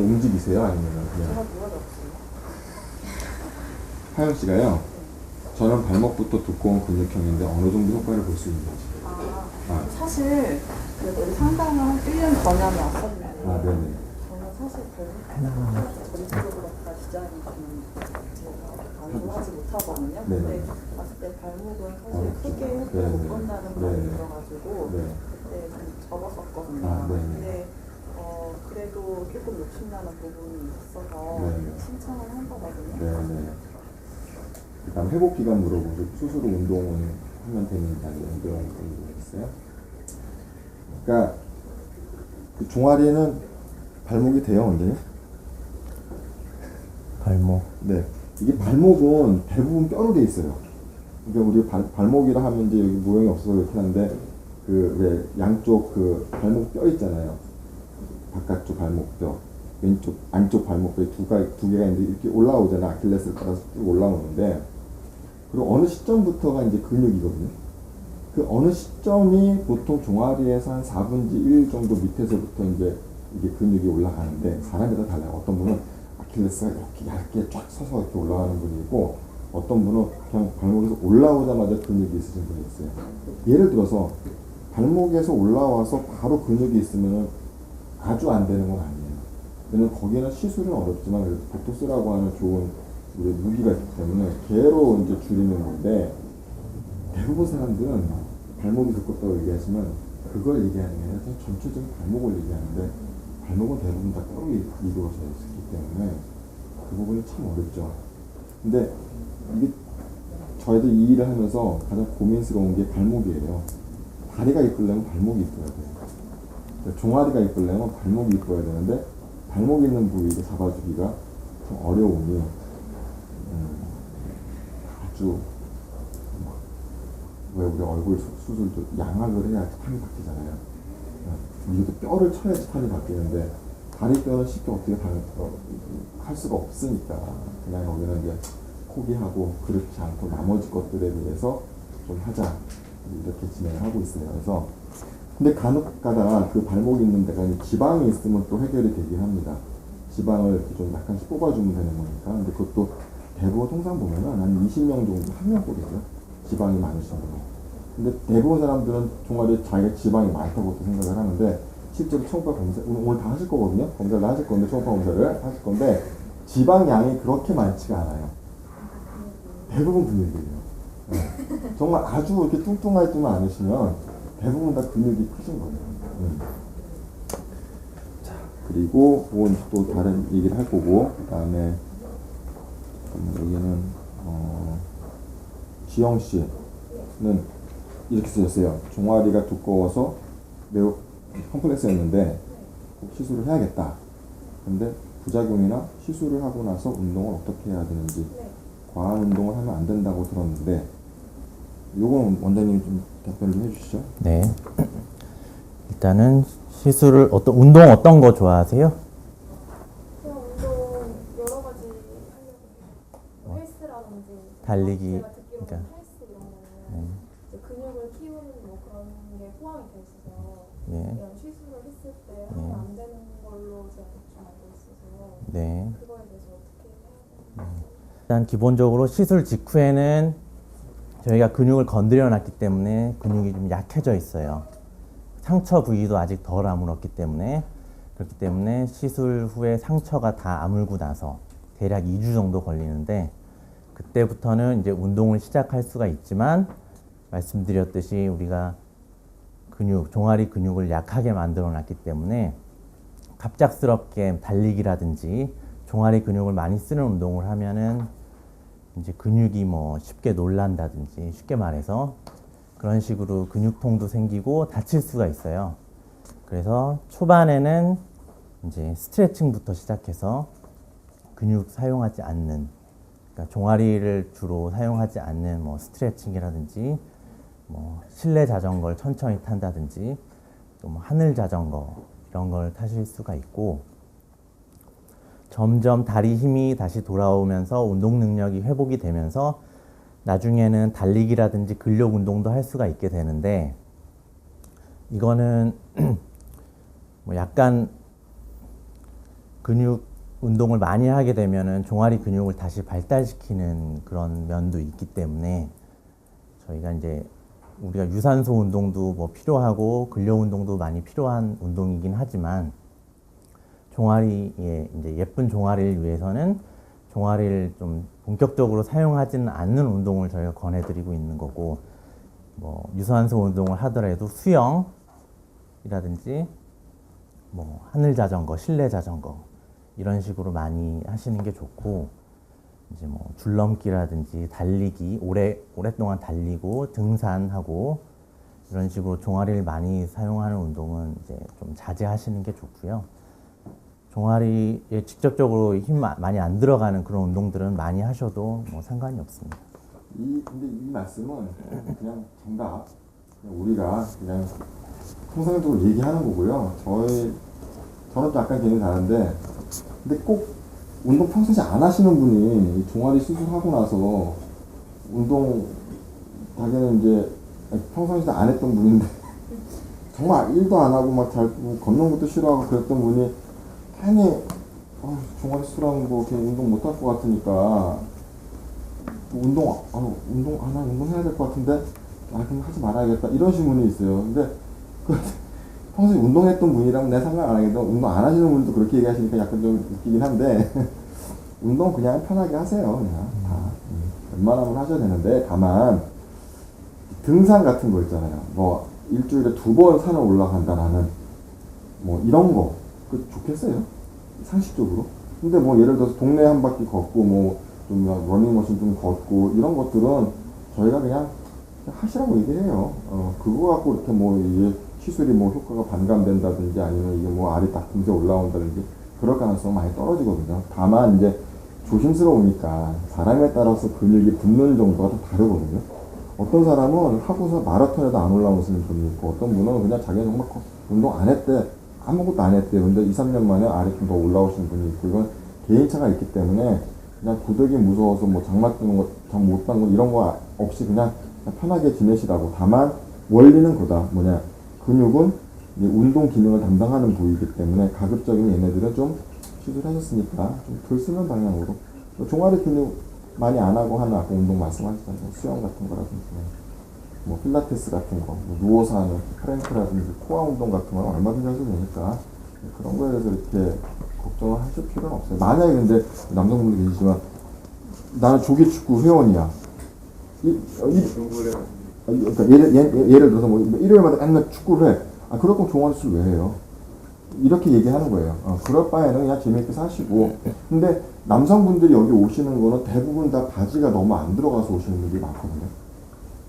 움직이세요? 아니면 그냥? 제가 누워졌어요. 하영 씨가요. 저는 발목부터 두꺼운 근육형인데 어느 정도 효과를 볼 수 있는지. 사실 그래도 우리 상담을 한 1년 전에 왔었는데 네네. 저는 사실 전체적으로가 디자인이 좀 만족하지 못하거든요. 네네. 근데 봤을 때 발목은 사실 크게 네네. 효과를 못 본다는 말이 네네. 들어가지고 네. 그때 좀 접었었거든요. 네네. 근데 그래도 조금 욕심나는 부분이 있어서 네네. 신청을 한 거거든요. 네네. 일단 회복 기간 물어보고 수술 후 운동은 하면 되는지 아니면 운동 있어요? 그러니까 그 종아리는 발목이 돼요, 근데? 발목. 네. 이게 발목은 대부분 뼈로 돼 있어요. 그러니까 우리 발목이라 하면 이제 여기 모양이 없어서 그렇긴 한데 그 왜 양쪽 그 발목 뼈 있잖아요. 바깥쪽 발목뼈, 왼쪽 안쪽 발목뼈 두 개가 이제 이렇게 올라오잖아. 아킬레스를 따라서 쭉 올라오는데 그리고 어느 시점부터가 이제 근육이거든요. 그 어느 시점이 보통 종아리에서 한 4분의 1 정도 밑에서부터 이제 이게 근육이 올라가는데 사람마다 달라요. 어떤 분은 아킬레스가 이렇게 얇게 쫙 서서 이렇게 올라가는 분이 있고 어떤 분은 그냥 발목에서 올라오자마자 근육이 있으신 분이 있어요. 예를 들어서 발목에서 올라와서 바로 근육이 있으면 아주 안 되는 건 아니에요. 왜냐면 거기는 시술은 어렵지만 그래도 보톡스라고 하는 좋은 우리 무기가 있기 때문에 걔로 이제 줄이는 건데 대부분 사람들은 발목이 두껍다고 얘기하시면 그걸 얘기하는 게 아니라 전체적인 발목을 얘기하는데 발목은 대부분 다 뼈로 이루어져 있기 때문에 그 부분이 참 어렵죠. 근데 이게 저희도 이 일을 하면서 가장 고민스러운 게 발목이에요. 다리가 이쁘려면 발목이 이뻐야 돼요. 종아리가 이쁘려면 발목이 이뻐야 되는데 발목 있는 부위를 잡아주기가 좀 어려우니 아주 왜 우리 얼굴 수술도 양악을 해야지 판이 바뀌잖아요. 이것도 뼈를 쳐야지 판이 바뀌는데 다리 뼈는 쉽게 어떻게 할 수가 없으니까 그냥 여기는 이제 포기하고 그렇지 않고 나머지 것들에 대해서 좀 하자 이렇게 진행을 하고 있어요. 그래서 근데 간혹가다 그 발목 있는 데가 지방이 있으면 또 해결이 되긴 합니다. 지방을 이렇게 좀 약간씩 뽑아주면 되는 거니까. 근데 그것도 대부분 통상 보면은 한 20명 정도 한 명 뽑이죠. 지방이 많으신 분은. 근데 대부분 사람들은 종아리에 자기가 지방이 많다고 생각을 하는데 실제로 초음파 검사 오늘 다 하실 거거든요. 검사를 다 하실 건데 초음파 검사를 하실 건데 지방 양이 그렇게 많지가 않아요. 대부분 근육이에요. 네. 정말 아주 이렇게 뚱뚱하지만 않으시면 대부분 다 근육이 크신 거예요. 자, 그리고 그건 또 다른 얘기를 할 거고 그 다음에 여기는 지영 씨는 이렇게 쓰셨어요. 종아리가 두꺼워서 매우 컴플렉스였는데 꼭 시술을 해야겠다. 근데 부작용이나 시술을 하고 나서 운동을 어떻게 해야 되는지 과한 운동을 하면 안 된다고 들었는데 요건 원장님이 좀 답변을 좀 해주시죠. 네. 일단은 시술을 운동 어떤 거 좋아하세요? 그냥 운동 여러 가지 하려고 헬스라든지 달리기, 제가 듣기로는 그러니까. 헬스 이런 거는 이제 근육을 키우는 뭐 그런 게 포함이 돼 있어서 예. 이런 시술을 했을 때 하면 안 되는 걸로 제가 대충 알고 있어서 네. 그거에 대해서 어떻게 해야 되는지. 일단 기본적으로 시술 직후에는 저희가 근육을 건드려 놨기 때문에 근육이 좀 약해져 있어요. 상처 부위도 아직 덜 아물었기 때문에 그렇기 때문에 시술 후에 상처가 다 아물고 나서 대략 2주 정도 걸리는데 그때부터는 이제 운동을 시작할 수가 있지만 말씀드렸듯이 우리가 종아리 근육을 약하게 만들어 놨기 때문에 갑작스럽게 달리기라든지 종아리 근육을 많이 쓰는 운동을 하면은 이제 근육이 뭐 쉽게 놀란다든지 쉽게 말해서 그런 식으로 근육통도 생기고 다칠 수가 있어요. 그래서 초반에는 이제 스트레칭부터 시작해서 근육 사용하지 않는, 그러니까 종아리를 주로 사용하지 않는 뭐 스트레칭이라든지 뭐 실내 자전거를 천천히 탄다든지 또 뭐 하늘 자전거 이런 걸 타실 수가 있고 점점 다리 힘이 다시 돌아오면서 운동 능력이 회복이 되면서 나중에는 달리기라든지 근력 운동도 할 수가 있게 되는데 이거는 뭐 약간 근육 운동을 많이 하게 되면은 종아리 근육을 다시 발달시키는 그런 면도 있기 때문에 저희가 이제 우리가 유산소 운동도 뭐 필요하고 근력 운동도 많이 필요한 운동이긴 하지만 종아리에 이제 예쁜 종아리를 위해서는 종아리를 좀 본격적으로 사용하지는 않는 운동을 저희가 권해드리고 있는 거고 뭐 유산소 운동을 하더라도 수영이라든지 뭐 하늘 자전거, 실내 자전거 이런 식으로 많이 하시는 게 좋고 이제 뭐 줄넘기라든지 달리기 오랫동안 달리고 등산하고 이런 식으로 종아리를 많이 사용하는 운동은 이제 좀 자제하시는 게 좋고요. 종아리에 직접적으로 힘 많이 안 들어가는 그런 운동들은 많이 하셔도 뭐 상관이 없습니다. 근데 이 말씀은 그냥 정답. 그냥 우리가 그냥 통상적으로 얘기하는 거고요. 저는 또 약간 개념이 다른데, 근데 꼭 운동 평소에 안 하시는 분이 이 종아리 수술하고 나서 운동 자기는 이제 평소에 안 했던 분인데 정말 일도 안 하고 막 잘 걷는 것도 싫어하고 그랬던 분이 괜히 종아리 수술하는 거 그냥 운동 못 할 것 같으니까 운동 운동해야 될 것 같은데 그럼 하지 말아야겠다 이러신 분이 있어요. 근데 평소에 운동했던 분이라면 내 상관 안 하겠다. 운동 안 하시는 분도 그렇게 얘기하시니까 약간 좀 웃기긴 한데 운동 그냥 편하게 하세요. 그냥 다 웬만하면 하셔야 되는데 다만 등산 같은 거 있잖아요. 뭐 일주일에 2번 산을 올라간다 나는 뭐 이런 거 그 좋겠어요. 상식적으로. 근데 뭐 예를 들어서 동네 한 바퀴 걷고 뭐 좀 러닝머신 좀 걷고 이런 것들은 저희가 그냥 하시라고 얘기해요. 그거 갖고 이렇게 뭐 이게 시술이 뭐 효과가 반감된다든지 아니면 이게 뭐 알이 딱 금세 올라온다든지 그럴 가능성은 많이 떨어지거든요. 다만 이제 조심스러우니까 사람에 따라서 근육이 붙는 정도가 다 다르거든요. 어떤 사람은 하고서 마라톤에도 안 올라오시는 분이 있고 어떤 분은 그냥 자기는 정말 운동 안 했대. 아무것도 안 했대. 근데 2, 3년 만에 알이 좀 더 올라오시는 분이 있고 이건 개인차가 있기 때문에 그냥 구더기 무서워서 뭐 장막 뜨는 거, 장 못 딴 거 이런 거 없이 그냥 편하게 지내시라고. 다만 원리는 그다. 뭐냐. 근육은 운동 기능을 담당하는 부위이기 때문에 가급적이면 얘네들은 좀 시술하셨으니까 좀 덜 쓰는 방향으로 종아리 근육 많이 안 하고 하는 아까 운동 말씀하셨잖아요. 수영 같은 거라든지 뭐 필라테스 같은 거, 뭐 누워서 하는 크랭크라든지 코어 운동 같은 거는 얼마든지 하셔도 되니까 그런 거에 대해서 이렇게 걱정을 하실 필요는 없어요. 만약에 근데 남성분들 계시지만 나는 조기축구 회원이야. 그러니까 예를 들어서 뭐 일요일마다 맨날 축구를 해. 그럴 거면 종아리 수술 왜 해요? 이렇게 얘기하는 거예요. 그럴 바에는 그냥 재미있게 사시고. 근데 남성분들이 여기 오시는 거는 대부분 다 바지가 너무 안 들어가서 오시는 분들이 많거든요.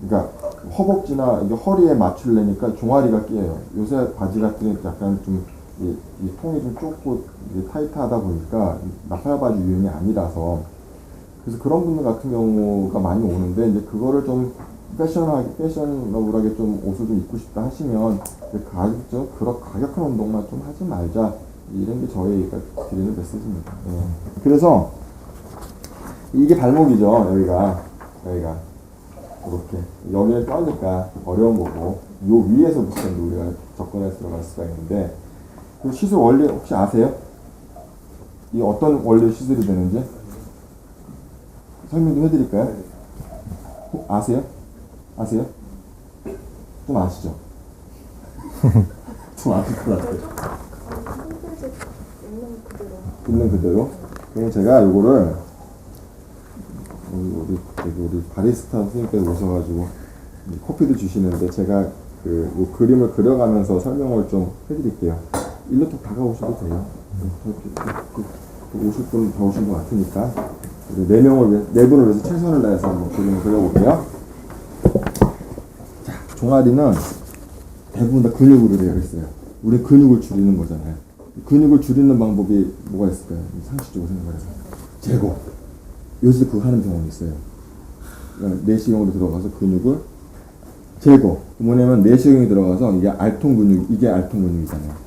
그러니까 허벅지나 이게 허리에 맞추려니까 종아리가 끼어요. 요새 바지 같은 게 약간 좀 이 통이 좀 좁고 타이트하다 보니까 나팔 바지 유행이 아니라서 그래서 그런 분들 같은 경우가 많이 오는데 이제 그거를 좀 패셔너블하게 좀 옷을 좀 입고 싶다 하시면 좀 그런 가격한 운동만 좀 하지 말자 이런 게 저희가 드리는 메시지입니다. 예. 그래서 이게 발목이죠. 여기가 이렇게 여기를 껴니까 어려운 거고 요 위에서부터 우리가 접근해서 들어갈 수가 있는데 그 시술 원리 혹시 아세요? 이 어떤 원리 시술이 되는지 설명 좀 해드릴까요? 아세요? 좀 아시죠? 좀 아실 것 같아요. 있는 그대로. 그럼 제가 요거를 우리 바리스타 선생님께서 오셔가지고 커피도 주시는데 제가 요 그림을 그려가면서 설명을 좀 해드릴게요. 일로 또 다가오셔도 돼요. 오실 분 다 오신 것 같으니까 우리 네 분을 위해서 최선을 다해서 한번 그림을 그려볼게요. 자, 종아리는 대부분 다 근육으로 되어 있어요. 우리 근육을 줄이는 거잖아요. 근육을 줄이는 방법이 뭐가 있을까요? 상식적으로 생각해서 제거. 요새 그거 하는 병원이 있어요. 내시경으로 들어가서 근육을 제거. 뭐냐면 내시경이 들어가서 이게 알통 근육이잖아요.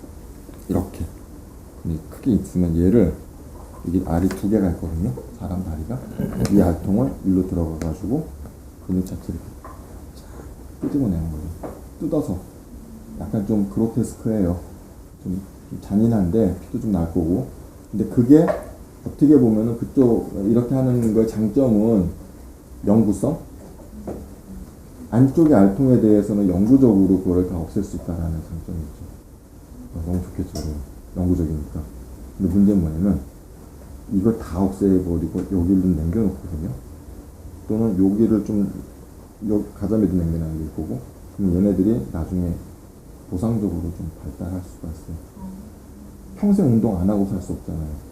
이렇게 크게 있으면 얘를 이게 알이 2개가 있거든요. 사람 다리가 이 알통을 일로 들어가가지고 근육 자체를 끄집어내는 거예요. 뜯어서 약간 좀 그로테스크해요. 좀 잔인한데 피도 좀 날 거고 근데 그게 어떻게 보면은 그쪽 이렇게 하는 거 장점은 영구성? 안쪽의 알통에 대해서는 영구적으로 그걸 다 없앨 수 있다라는 장점이 있죠. 너무 좋겠죠. 영구적이니까. 근데 문제는 뭐냐면 이걸 다 없애버리고 여기를 남겨놓거든요. 또는 여기를 좀 가자미도 남겨놓는 게 거고, 그럼 얘네들이 나중에 보상적으로 좀 발달할 수가 있어요. 평생 운동 안 하고 살 수 없잖아요.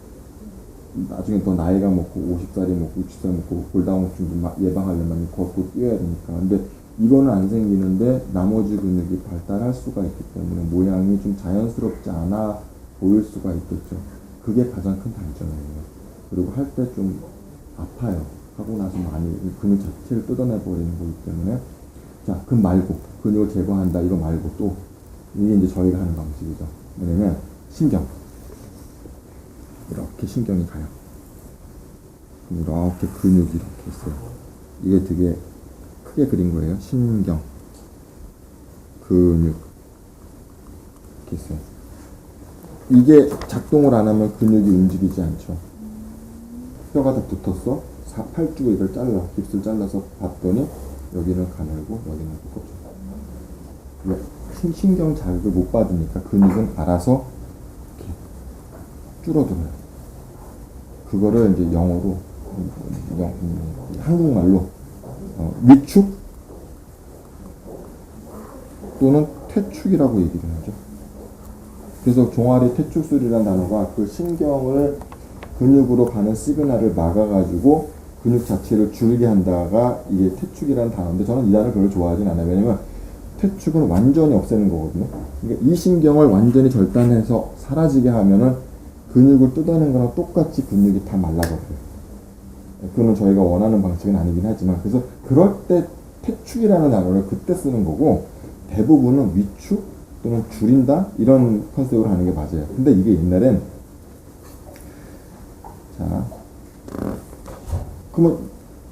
나중에 더 나이가 먹고 50살이 먹고 60살 먹고 골다공증 예방하려면 걷고 뛰어야 되니까. 근데 이거는 안 생기는데 나머지 근육이 발달할 수가 있기 때문에 모양이 좀 자연스럽지 않아 보일 수가 있겠죠. 그게 가장 큰 단점이에요. 그리고 할 때 좀 아파요. 하고 나서 많이 근육 자체를 뜯어내 버리는 거기 때문에. 자, 그 말고 근육을 제거한다 이거 말고 또 이게 이제 저희가 하는 방식이죠. 뭐냐면 신경. 이렇게 신경이 가요. 이렇게 근육이 이렇게 있어요. 이게 되게 크게 그린 거예요. 신경, 근육 이렇게 있어요. 이게 작동을 안 하면 근육이 움직이지 않죠. 뼈가 다 붙었어. 8주 이걸 잘라, 깁스를 잘라서 봤더니 여기는 가늘고 여기는 두껍죠. 왜? 신경 자극을 못 받으니까 근육은 알아서 이렇게 줄어들어요. 그거를 이제 영어로 한국말로 위축 또는 퇴축이라고 얘기를 하죠. 그래서 종아리 퇴축술이라는 단어가 그 신경을 근육으로 가는 시그널을 막아가지고 근육 자체를 줄게 한다가 이게 퇴축이라는 단어인데 저는 이 단어를 별로 좋아하진 않아요. 왜냐면 퇴축은 완전히 없애는 거거든요. 그러니까 이 신경을 완전히 절단해서 사라지게 하면은 근육을 뜯어내는 거랑 똑같이 근육이 다 말라버려요. 그거는 저희가 원하는 방식은 아니긴 하지만, 그래서 그럴 때 퇴축이라는 단어를 그때 쓰는 거고, 대부분은 위축 또는 줄인다 이런 컨셉으로 하는 게 맞아요. 근데 이게 옛날엔 자, 그러면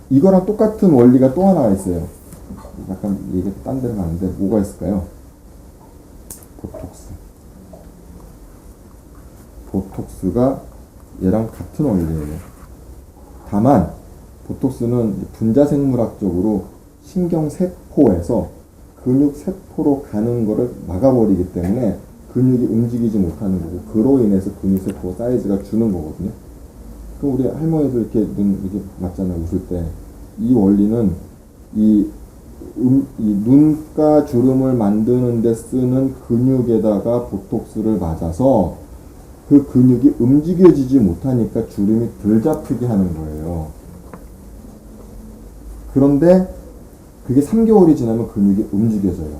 이거랑 똑같은 원리가 또 하나가 있어요. 약간 얘기가 딴 데로 가는데 뭐가 있을까요? 보톡스. 보톡스가 얘랑 같은 원리예요. 다만 보톡스는 분자생물학적으로 신경세포에서 근육세포로 가는 거를 막아버리기 때문에 근육이 움직이지 못하는 거고, 그로 인해서 근육세포 사이즈가 주는 거거든요. 그럼 우리 할머니들 이렇게 눈 이렇게 맞잖아요, 웃을 때. 이 원리는 이 눈가 주름을 만드는 데 쓰는 근육에다가 보톡스를 맞아서 그 근육이 움직여지지 못하니까 주름이 덜 잡히게 하는 거예요. 그런데 그게 3개월이 지나면 근육이 움직여져요.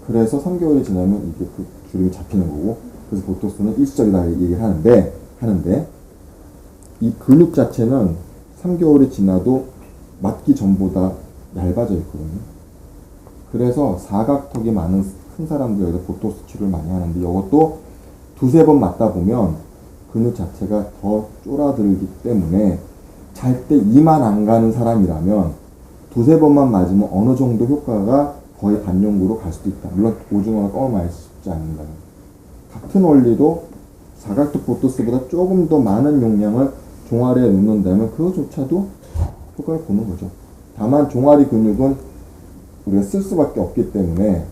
그래서 3개월이 지나면 이게 그 주름이 잡히는 거고, 그래서 보톡스는 일시적이다 얘기를 하는데 이 근육 자체는 3개월이 지나도 맞기 전보다 얇아져 있거든요. 그래서 사각턱이 많은 큰 사람들에서 보톡스 치료를 많이 하는데, 이것도 두세 번 맞다 보면 근육 자체가 더 쫄아들기 때문에 잘 때 이만 안 가는 사람이라면 두세 번만 맞으면 어느 정도 효과가 거의 반영구로 갈 수도 있다. 물론 오징어가 껌을 많이 씹지 않는다면. 같은 원리도 사각턱 보톡스보다 조금 더 많은 용량을 종아리에 넣는다면 그거조차도 효과를 보는 거죠. 다만 종아리 근육은 우리가 쓸 수밖에 없기 때문에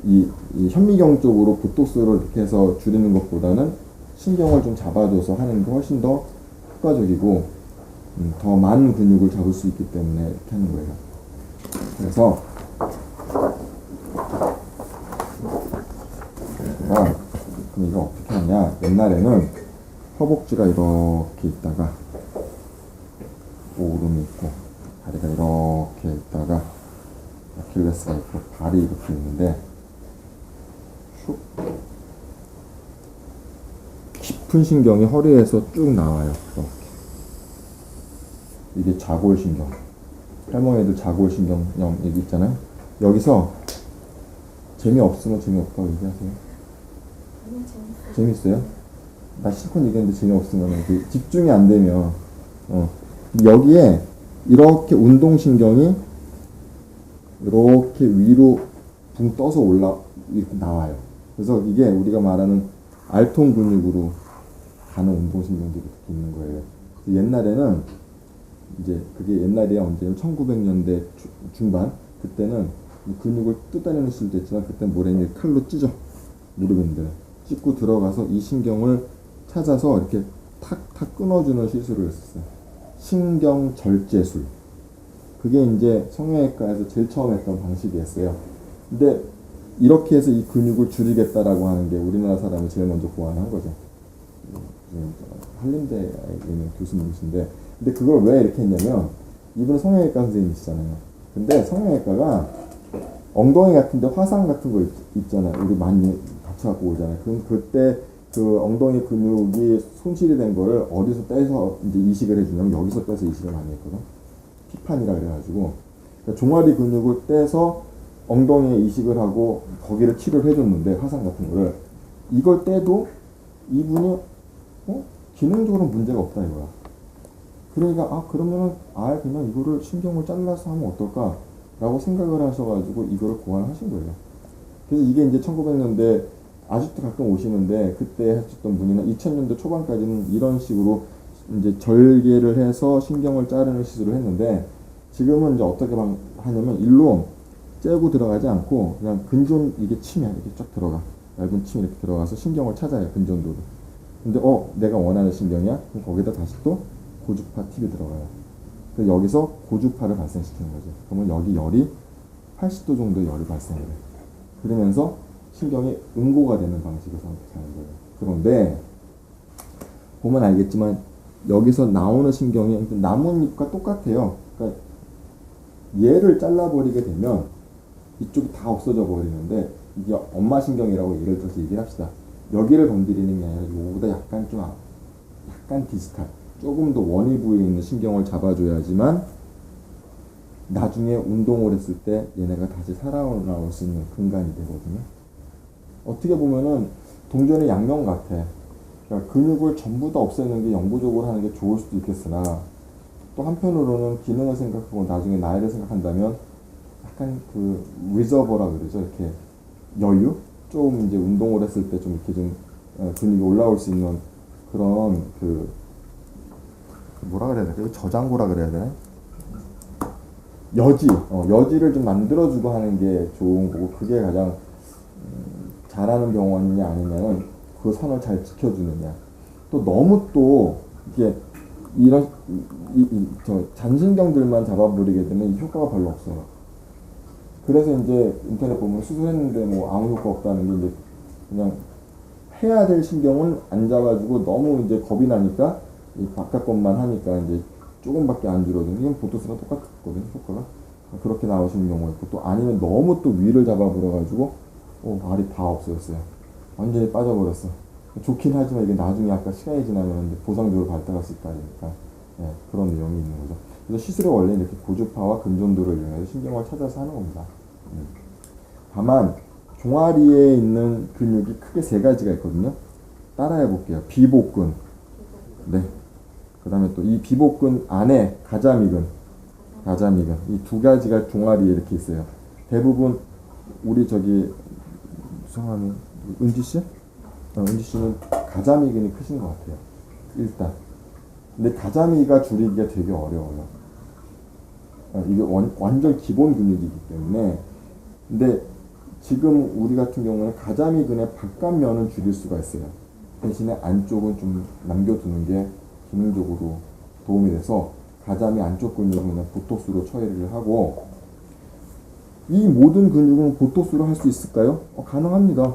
이 현미경 쪽으로 보톡스를 이렇게 해서 줄이는 것보다는 신경을 좀 잡아줘서 하는 게 훨씬 더 효과적이고 더 많은 근육을 잡을 수 있기 때문에 이렇게 하는 거예요. 그래서 그럼 이거 어떻게 하냐, 옛날에는 허벅지가 이렇게 있다가 오름이 있고 다리가 이렇게 있다가 아킬레스가 있고 발이 이렇게 있는데 슉 깊은 신경이 허리에서 쭉 나와요. 이렇게. 이게 자골신경. 할머니들 자골신경 얘기 있잖아요. 여기서 재미없으면 재미없다고 얘기하세요. 재밌어요? 나 실컷 얘기했는데 재미없으면 집중이 안 되면 여기에 이렇게 운동신경이 이렇게 위로 붕 떠서 이렇게 나와요. 그래서 이게 우리가 말하는 알통 근육으로 가는 운동신경들이 이렇게 있는 거예요. 옛날에는 이제 그게 옛날에 언제냐면 1900년대 중반 그때는 이 근육을 뜯어내는 시술도 했지만 그때 뭐랬냐 칼로 찢어 무릎인데 찢고 들어가서 이 신경을 찾아서 이렇게 탁탁 끊어주는 시술을 했었어요. 신경절제술. 그게 이제 성형외과에서 제일 처음 했던 방식이었어요. 근데 이렇게 해서 이 근육을 줄이겠다라고 하는 게 우리나라 사람이 제일 먼저 고안한 거죠. 한림대에 있는 교수님이신데, 근데 그걸 왜 이렇게 했냐면 이분은 성형외과 선생님이시잖아요. 근데 성형외과가 엉덩이 같은데 화상 같은 거 있잖아요. 우리 많이 다쳐갖고 오잖아요. 그럼 그때 그 엉덩이 근육이 손실이 된 거를 어디서 떼서 이제 이식을 해주냐면 여기서 떼서 이식을 많이 했거든. 피판이라 그래가지고 그러니까 종아리 근육을 떼서 엉덩이에 이식을 하고 거기를 치료를 해줬는데 화상 같은 거를 이걸 떼도 이분이 기능적으로 문제가 없다 이거야. 그러니까 그러면은 그냥 이거를 신경을 잘라서 하면 어떨까라고 생각을 하셔가지고 이거를 고안하신 거예요. 그래서 이게 이제 1900년대 아직도 가끔 오시는데 그때 하셨던 분이나 2000년대 초반까지는 이런 식으로 이제 절개를 해서 신경을 자르는 시술을 했는데 지금은 이제 어떻게 하냐면 일로 째고 들어가지 않고 그냥 근존 이게 치면 이렇게 쫙 들어가 얇은 침이 이렇게 들어가서 신경을 찾아요 근존도를. 근데 내가 원하는 신경이야? 그럼 거기다 다시 또 고주파 팁이 들어가요. 그래서 여기서 고주파를 발생시키는 거죠. 그러면 여기 열이 80도 정도의 열이 발생을 해. 그러면서 신경이 응고가 되는 방식을 선택하는 거예요. 그런데 보면 알겠지만 여기서 나오는 신경이 나뭇잎과 똑같아요. 그러니까 얘를 잘라버리게 되면 이쪽이 다 없어져 버리는데 이게 엄마 신경이라고 예를 들어서 얘기를 합시다. 여기를 건드리는 게 아니라 요거보다 약간 디스탈 조금 더 원위 부위에 있는 신경을 잡아줘야지만 나중에 운동을 했을 때 얘네가 다시 살아나올 수 있는 근간이 되거든요. 어떻게 보면은 동전의 양면 같아. 그러니까 근육을 전부 다 없애는 게 영구적으로 하는 게 좋을 수도 있겠으나 또 한편으로는 기능을 생각하고 나중에 나이를 생각한다면 약간 그 리저버라 그러죠. 이렇게 여유? 좀 이제 운동을 했을 때 좀 이렇게 좀 근육이 올라올 수 있는 그런 뭐라 그래야 될까요? 저장고라 그래야 되나? 여지를 좀 만들어주고 하는 게 좋은 거고 그게 가장 잘하는 병원이냐 아니냐는 그 선을 잘 지켜주느냐. 또 너무 또 이게 이런 잔신경들만 잡아버리게 되면 이 효과가 별로 없어요. 그래서 이제 인터넷 보면 수술했는데 뭐 아무 효과 없다는 게 이제 그냥 해야 될 신경은 안 잡아주고 너무 이제 겁이 나니까 이 바깥 것만 하니까 이제 조금밖에 안 줄어드는 이건 보토스랑 똑같거든요 효과가. 그렇게 나오시는 경우가 있고 또 아니면 너무 또 위를 잡아버려가지고 알이 다 없어졌어요. 완전히 빠져버렸어. 좋긴 하지만 이게 나중에 아까 시간이 지나면 이제 보상적으로 발달할 수 있다 보니까 그런 내용이 있는 거죠. 그래서 시술의 원래는 이렇게 고주파와 근존도를 이용해서 신경을 찾아서 하는 겁니다. 다만 종아리에 있는 근육이 크게 세 가지가 있거든요. 따라해 볼게요. 비복근. 네. 그 다음에 또 이 비복근 안에 가자미근. 이 두 가지가 종아리에 이렇게 있어요. 대부분 우리 성함이 은지 씨? 은지 씨는 가자미근이 크신 것 같아요. 일단. 근데 가자미가 줄이기가 되게 어려워요. 이게 완전 기본 근육이기 때문에. 근데 지금 우리 같은 경우는 가자미근의 바깥면은 줄일 수가 있어요. 대신에 안쪽은 좀 남겨두는 게 기능적으로 도움이 돼서 가자미 안쪽 근육은 그냥 보톡스로 처리를 하고 이 모든 근육은 보톡스로 할 수 있을까요? 가능합니다.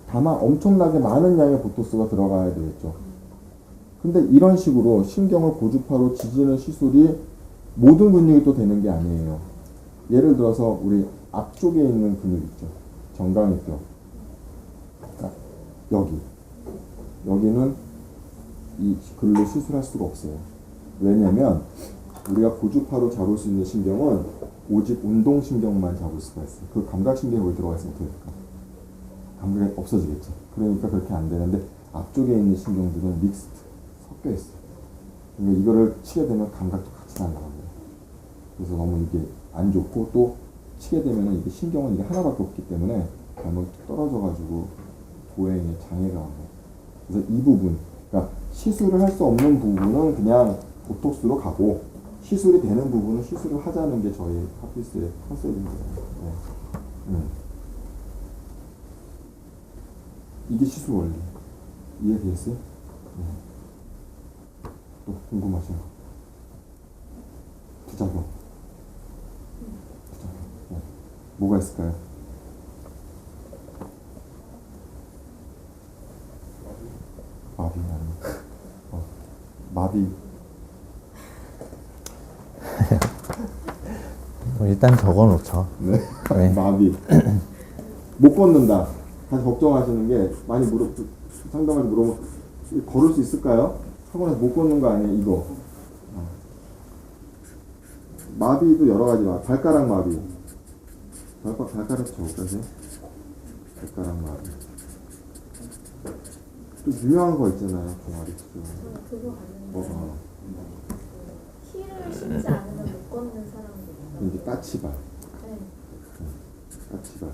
다만 엄청나게 많은 양의 보톡스가 들어가야 되겠죠. 근데 이런 식으로 신경을 고주파로 지지는 시술이 모든 근육이 또 되는 게 아니에요. 예를 들어서 우리 앞쪽에 있는 근육 있죠. 정강이뼈. 여기는 이 글로 시술할 수가 없어요. 왜냐면 우리가 고주파로 잡을 수 있는 신경은 오직 운동신경만 잡을 수가 있어요. 그 감각신경이 거기 들어가 있으면 어떻게 될까? 감각이 없어지겠죠. 그러니까 그렇게 안 되는데 앞쪽에 있는 신경들은 믹스트, 섞여 있어요. 그러니까 이거를 치게 되면 감각도 같이 날아갑니다. 그래서 너무 이게 안 좋고 또 치게 되면 이게 신경은 이게 하나밖에 없기 때문에 잘못 떨어져가지고 보행에 장애가 와요. 그래서 이 부분 그러니까 시술을 할 수 없는 부분은 그냥 보톡스로 가고 시술이 되는 부분은 시술을 하자는 게 저희 하피스의 컨셉인 거예요. 네. 이게 시술 원리. 이해되겠어요? 네. 또 궁금하신 거? 부작용. 부작용. 네. 뭐가 있을까요? 마비 아니. 마비. 일단 적어놓죠. 네. 네. 마비. 못 걷는다. 다시 걱정하시는 게 많이 상담한테 물어보면 걸을 수 있을까요? 하고 나서 못 걷는 거 아니에요? 이거. 마비도 여러 가지 발가락 마비. 발가락 저까지. 발가락 마비. 또 유명한 거 있잖아요. 종아리 수술. 저는 그거 아는데 뭐, 힐을 신지 않으면 못 걷는 사람도 있다고. 이제 까치발. 네. 까치발.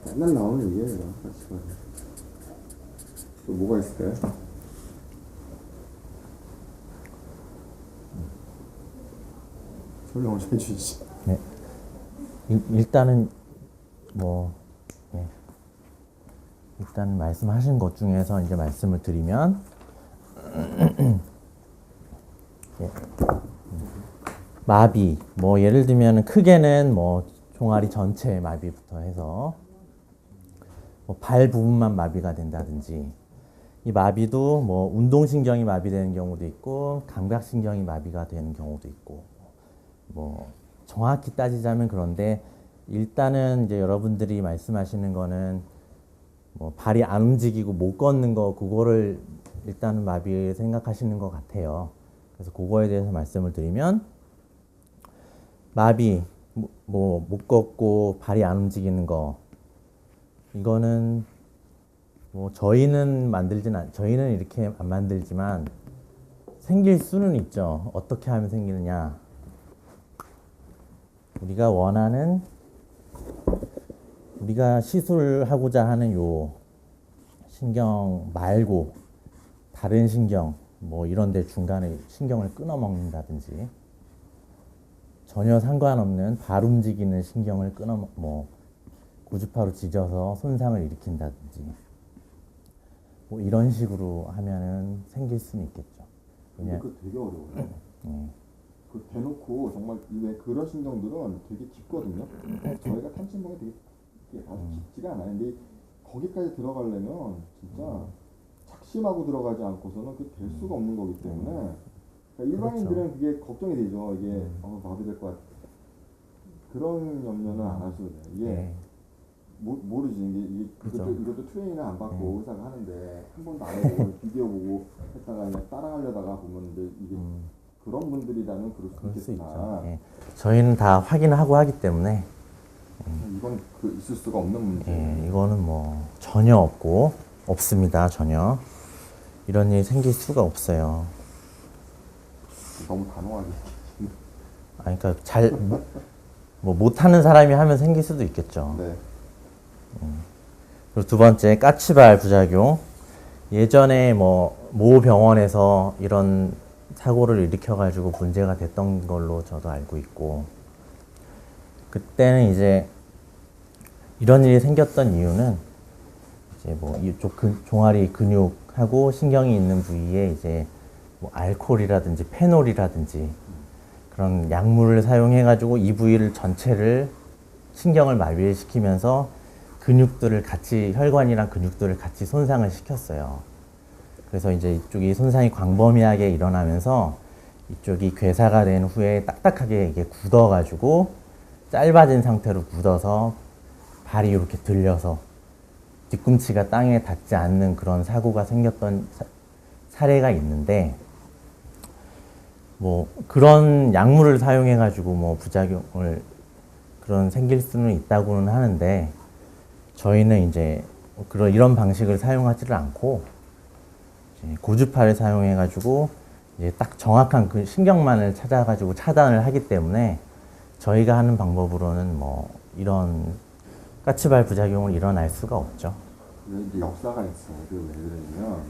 맨날 나오는 얘기예요. 까치발. 또 뭐가 있을까요? 설명을 좀 해주시죠. 네. 일단은 뭐 예. 일단 말씀하신 것 중에서 이제 말씀을 드리면 예. 마비 뭐 예를 들면 크게는 뭐 종아리 전체 마비부터 해서 뭐 발 부분만 마비가 된다든지 이 마비도 뭐 운동신경이 마비되는 경우도 있고 감각신경이 마비가 되는 경우도 있고 뭐 정확히 따지자면 그런데 일단은 이제 여러분들이 말씀하시는 거는 뭐 발이 안 움직이고 못 걷는 거 그거를 일단은 마비 생각하시는 것 같아요. 그래서 그거에 대해서 말씀을 드리면 마비 뭐 못 걷고 발이 안 움직이는 거 이거는 뭐 저희는 이렇게 안 만들지만 생길 수는 있죠. 어떻게 하면 생기느냐? 우리가 시술하고자 하는 요 신경 말고 다른 신경 뭐 이런 데 중간에 신경을 끊어 먹는다든지 전혀 상관없는 발 움직이는 신경을 끊어 뭐 고주파로 찢어서 손상을 일으킨다든지 뭐 이런 식으로 하면은 생길 수는 있겠죠. 근데 그거 되게 어려워요. 그 대놓고 정말 왜 그런 신경들은 되게 깊거든요. 저희가 탐침봉이 되게 아주 깊지가 않아요. 근데 거기까지 들어가려면 진짜 착심하고 들어가지 않고서는 그게 될 수가 없는 거기 때문에 그러니까 일반인들은 그게 걱정이 되죠. 이게 마비될 것 같아. 그런 염려는 안 하셔도 돼요. 이게 모르지. 이것도 트레이닝을 안 받고 의사가 하는데 한 번도 안 해보고 비디오 보고 했다가 그냥 따라하려다가 보면 이게 그런 분들이라면 그럴 수 있겠다. 예. 저희는 다 확인하고 하기 때문에 이건 있을 수가 없는 문제. 예, 이거는 뭐 전혀 없습니다. 전혀 이런 일이 생길 수가 없어요. 너무 단호하게. 아니, 그러니까 뭐 못하는 사람이 하면 생길 수도 있겠죠. 네. 그리고 두 번째 까치발 부작용. 예전에 뭐 모 병원에서 이런 사고를 일으켜가지고 문제가 됐던 걸로 저도 알고 있고, 그때는 이제 이런 일이 생겼던 이유는 이제 뭐 이쪽 종아리 근육하고 신경이 있는 부위에 이제 뭐 알코올이라든지 페놀이라든지 그런 약물을 사용해가지고 이 부위를 전체를 신경을 마비시키면서 근육들을 같이 혈관이랑 근육들을 같이 손상을 시켰어요. 그래서 이제 이쪽이 손상이 광범위하게 일어나면서 이쪽이 괴사가 된 후에 딱딱하게 이게 굳어가지고 짧아진 상태로 굳어서 발이 이렇게 들려서 뒤꿈치가 땅에 닿지 않는 그런 사고가 생겼던 사례가 있는데, 뭐 그런 약물을 사용해가지고 뭐 부작용을 그런 생길 수는 있다고는 하는데, 저희는 이제 이런 방식을 사용하지를 않고 이제 고주파를 사용해가지고 이제 딱 정확한 그 신경만을 찾아가지고 차단을 하기 때문에 저희가 하는 방법으로는 뭐 이런 까치발 부작용을 일어날 수가 없죠. 이제 역사가 있어요. 왜 그러냐면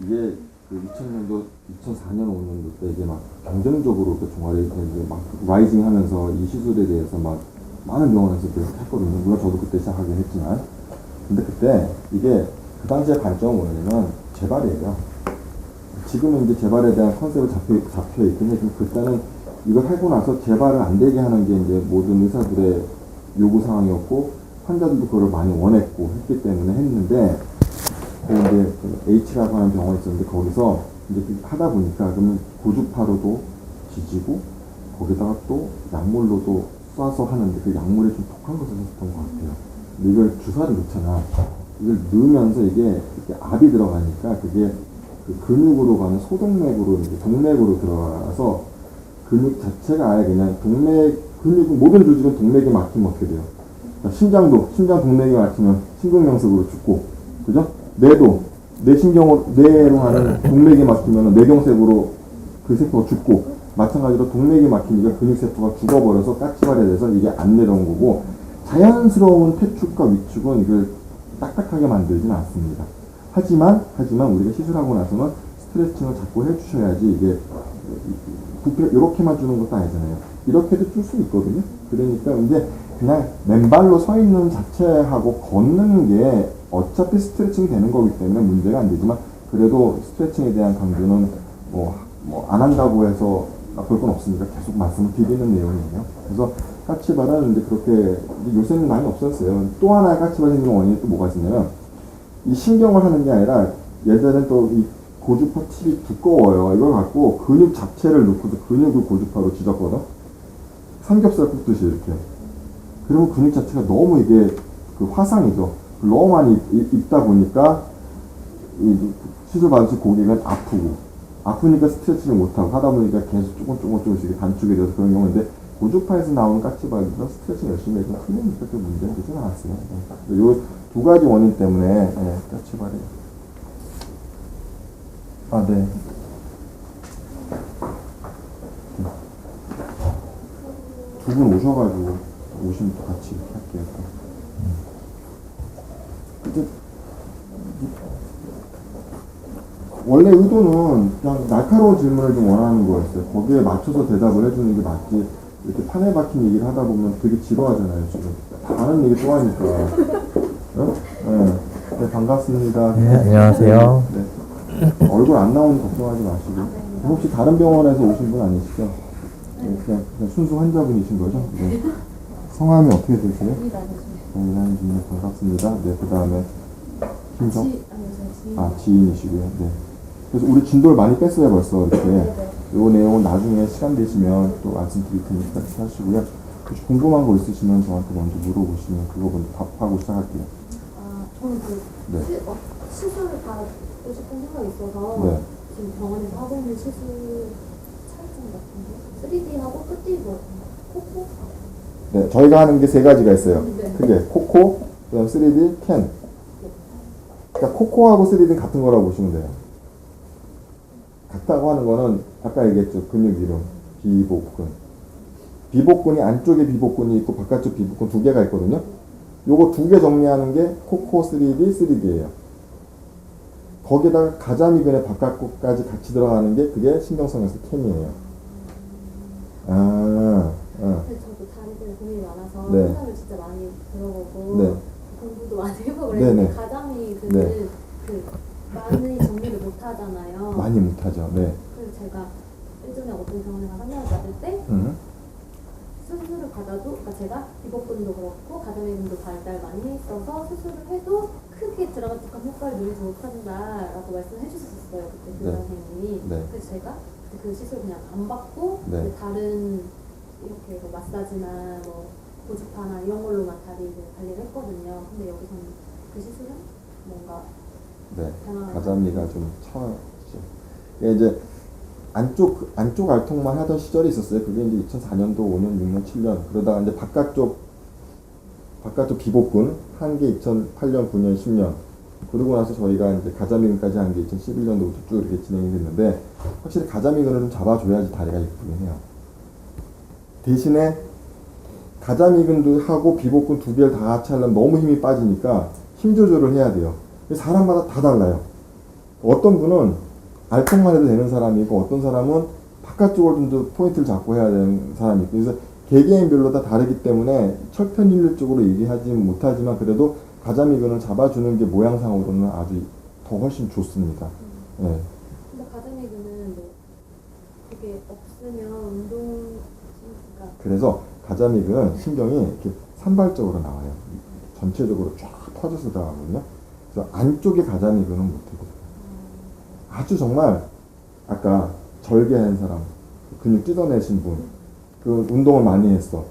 이게 그 2000년도, 2004년, 5년도 때 이게 막 경쟁적으로 그 종아리 이제 막 라이징 하면서 이 시술에 대해서 막 많은 병원에서 그렇게 했거든요. 물론 저도 그때 시작하긴 했지만. 근데 그때 이게 그 당시에 관점은 뭐냐면 재발이에요. 지금은 이제 재발에 대한 컨셉이 잡혀 있긴 해. 그때는 이걸 하고 나서 재발을 안 되게 하는 게 이제 모든 의사들의 요구 사항이었고 환자들도 그걸 많이 원했고 했기 때문에 했는데 이제 그 H라고 하는 병원이 있었는데 거기서 이제 하다 보니까 그러면 고주파로도 지지고 거기다가 또 약물로도 쏴서 하는데 그 약물이 좀 독한 것을 썼던 것 같아요. 근데 이걸 주사를 넣잖아. 이걸 넣으면서 이게 이렇게 압이 들어가니까 그게 그 근육으로 가는 소동맥으로 이제 동맥으로 들어가서 근육 자체가 아예 그냥 근육 모든 조직은 동맥이 막히면 어떻게 돼요? 그러니까 심장 동맥이 막히면 심근경색으로 죽고, 그죠? 뇌도 뇌로 하는 동맥이 막히면 뇌경색으로 그 세포가 죽고, 마찬가지로 동맥이 막히니까 근육 세포가 죽어버려서 까치발이 돼서 이게 안 내려온 거고, 자연스러운 퇴축과 위축은 이걸 딱딱하게 만들지는 않습니다. 하지만 우리가 시술하고 나서는 스트레칭을 자꾸 해주셔야지 이게 이렇게만 주는 것도 아니잖아요. 이렇게도 줄 수 있거든요. 그러니까 이제 그냥 맨발로 서 있는 자체하고 걷는 게 어차피 스트레칭이 되는 거기 때문에 문제가 안 되지만 그래도 스트레칭에 대한 강조는 뭐 안 한다고 해서 나쁠 건 없으니까 계속 말씀을 드리는 내용이에요. 그래서 까치발은 이제 그렇게 이제 요새는 많이 없었어요. 또 하나의 까치발 생기는 원인이 또 뭐가 있었냐면 이 신경을 하는 게 아니라 예전엔 또 이 고주파 팁이 두꺼워요. 이걸 갖고 근육 자체를 넣고서 근육을 고주파로 찢었거든. 삼겹살 굽듯이 이렇게. 그리고 근육 자체가 너무 이게 그 화상이죠. 너무 많이 입다 보니까 이 시술 받으신 고객은 아프니까 스트레칭을 못하고 하다 보니까 계속 조금씩 단축이 돼서 그런 경우인데 고주파에서 나오는 까치발에서 스트레칭 열심히 해서 크게 그렇게 문제가 되진 않았어요. 이 두 가지 원인 때문에 까치발이. 네. 두 분 오셔가지고 오시면 또 같이 이렇게 할게요. 근데 원래 의도는 그냥 날카로운 질문을 좀 원하는 거였어요. 거기에 맞춰서 대답을 해주는 게 맞지. 이렇게 판에 박힌 얘기를 하다 보면 되게 지루하잖아요, 지금. 다른 얘기 또 하니까. 네, 반갑습니다. 네, 안녕하세요. 네. 얼굴 안 나오니 걱정하지 마시고. 혹시 다른 병원에서 오신 분 아니시죠? 네, 그냥 순수 환자분이신 거죠? 네. 성함이 어떻게 되세요? 이나연 주님 반갑습니다. 네, 그 다음에 김성? 지인이시고요. 네. 그래서 우리 진도를 많이 뺐어요, 벌써 이렇게. 요 내용은 나중에 시간 되시면 또 말씀드릴 테니까 이렇게 하시고요. 혹시 궁금한 거 있으시면 저한테 먼저 물어보시면 그거 먼저 답하고 시작할게요. 저는 네. 시술을 받고 싶은 생각이 있어서 네. 지금 병원에서 하고 있는 시술 차이점 같은 게 3D하고 끝이 뭐 코코? 네, 저희가 하는 게 세 가지가 있어요. 네. 크게 코코, 그다음 3D, 캔. 그러니까 코코하고 3D는 같은 거라고 보시면 돼요. 같다고 하는 거는 아까 얘기했죠. 근육 이름, 비복근. 비복근이 안쪽에 비복근이 있고 바깥쪽 비복근 두 개가 있거든요. 요거 두 개 정리하는 게 코코 3D, 3D예요. 거기다가 가자미근의 바깥쪽까지 같이 들어가는 게 그게 신경성에서 캔이에요. 근데 저도 다리 때문에 고민이 많아서 네. 생각을 진짜 많이 들어보고 네. 공부도 많이 해보고 네네. 그랬는데 가자미근은 네. 그 많이 정리를 못 하잖아요. 많이 못하죠. 네. 그래서 제가 예전에 어떤 병원에 가서 상담을 받을 때 수술을 받아도, 그러니까 제가 비복근도 그렇고 가자미근도 발달 많이 해 있어서 수술을 해도 크게 드라마틱한 효과를 누리지 못한다라고 말씀해 주셨었어요. 그때 그 네. 선생님이. 네. 그래서 제가 그 시술 그냥 안 받고 네. 그 다른 이렇게 뭐 마사지나 뭐 고주파나 이런 걸로만 다리를 관리를 했거든요. 근데 여기서는 그 시술은 뭔가 네. 다양한 가자미가 좀 차죠. 이제 안쪽 알통만 하던 시절이 있었어요. 그게 이제 2004년도, 5년, 6년, 7년. 그러다가 이제 바깥쪽 비복근 한 게 2008년, 9년, 10년. 그러고 나서 저희가 이제 가자미근까지 한 게 2011년도부터 쭉 이렇게 진행이 됐는데 확실히 가자미근을 좀 잡아줘야지 다리가 예쁘긴 해요. 대신에 가자미근도 하고 비복근 두 개를 다 같이 하려면 너무 힘이 빠지니까 힘 조절을 해야 돼요. 사람마다 다 달라요. 어떤 분은 알통만 해도 되는 사람이고 어떤 사람은 바깥쪽을 좀 더 포인트를 잡고 해야 되는 사람이 있고 그래서 개개인별로 다 다르기 때문에 철편일률적으로 얘기하지 못하지만 그래도 가자미근을 잡아주는 게 모양상으로는 아주 더 훨씬 좋습니다. 예. 근데 가자미근은 뭐 그게 없으면 운동 그러니까 그래서 가자미근 신경이 이렇게 산발적으로 나와요. 전체적으로 쫙 퍼져서 나가거든요. 그래서 안쪽에 가자미근은 못해요. 아주 정말 아까 절개한 사람, 근육 뜯어내신 분, 그 운동을 많이 했어.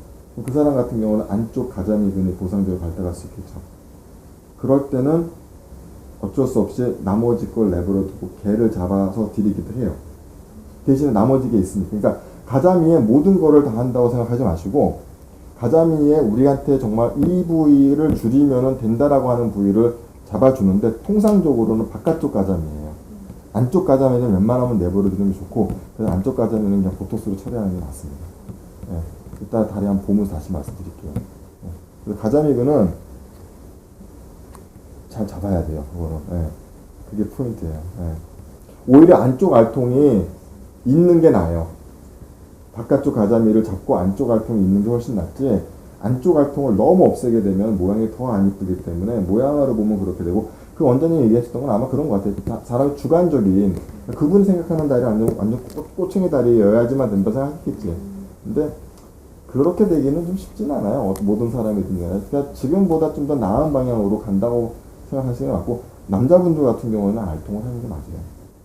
그 사람 같은 경우는 안쪽 가자미근이 보상적으로 발달할 수 있겠죠. 그럴 때는 어쩔 수 없이 나머지 걸 내버려 두고 개를 잡아서 들이기도 해요. 대신에 나머지 게 있으니까. 그러니까 가자미에 모든 거를 다 한다고 생각하지 마시고 가자미에 우리한테 정말 이 부위를 줄이면 된다라고 하는 부위를 잡아주는데 통상적으로는 바깥쪽 가자미예요. 안쪽 가자미는 웬만하면 내버려 두는 게 좋고 그래서 안쪽 가자미는 그냥 보톡스로 처리하는 게 맞습니다. 예. 이따 다리 한번 보면서 다시 말씀드릴게요. 예. 그래서 가자미근은 잘 잡아야 돼요. 그거는. 예. 그게 포인트예요. 예. 오히려 안쪽 알통이 있는 게 나아요. 바깥쪽 가자미를 잡고 안쪽 알통이 있는 게 훨씬 낫지 안쪽 알통을 너무 없애게 되면 모양이 더 안 이쁘기 때문에 모양으로 보면 그렇게 되고 그 원장님이 얘기하셨던 건 아마 그런 것 같아요. 사람의 주관적인 그분이 생각하는 다리 완전 꼬챙이 다리여야지만 된다 생각했겠지. 근데 그렇게 되기는 좀 쉽지는 않아요. 모든 사람이든 간에. 그러니까 지금보다 좀 더 나은 방향으로 간다고 생각하시는 게 맞고 남자분들 같은 경우는 알통을 하는 게 맞아요.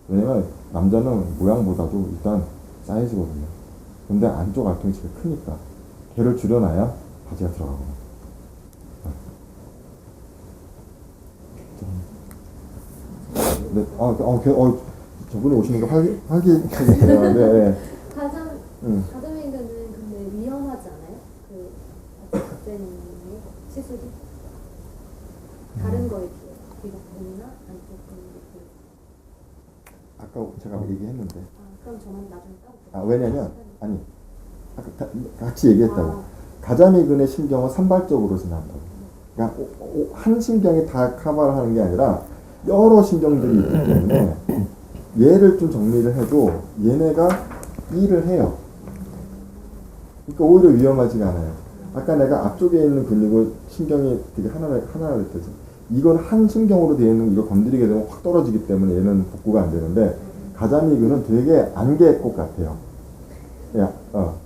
왜냐면 남자는 모양보다도 일단 사이즈거든요. 근데 안쪽 알통이 제일 크니까 걔를 줄여놔야 바지가 들어가고. 네, 저분이 오시니까 활기차겠네요. 네. 가자미근은 근데 위험하지 않아요? 그 박쌤의 시술이 다른 거에 비해 비복근이나 안쪽 근육 아까 제가 얘기했는데. 그럼 저는 나중에 따로 왜냐면 아니 아까 같이 얘기했다고. 가자미근의 신경은 산발적으로 지난다고. 그러니까 한 신경이 다 커버를 하는 게 아니라 여러 신경들이 있기 때문에 얘를 좀 정리를 해도 얘네가 일을 해요. 그러니까 오히려 위험하지가 않아요. 아까 내가 앞쪽에 있는 근육은 신경이 되게 하나를 했듯이 이건 한 신경으로 되어 있는 이거 건드리게 되면 확 떨어지기 때문에 얘는 복구가 안 되는데 가자미근은 되게 안개꽃 같아요.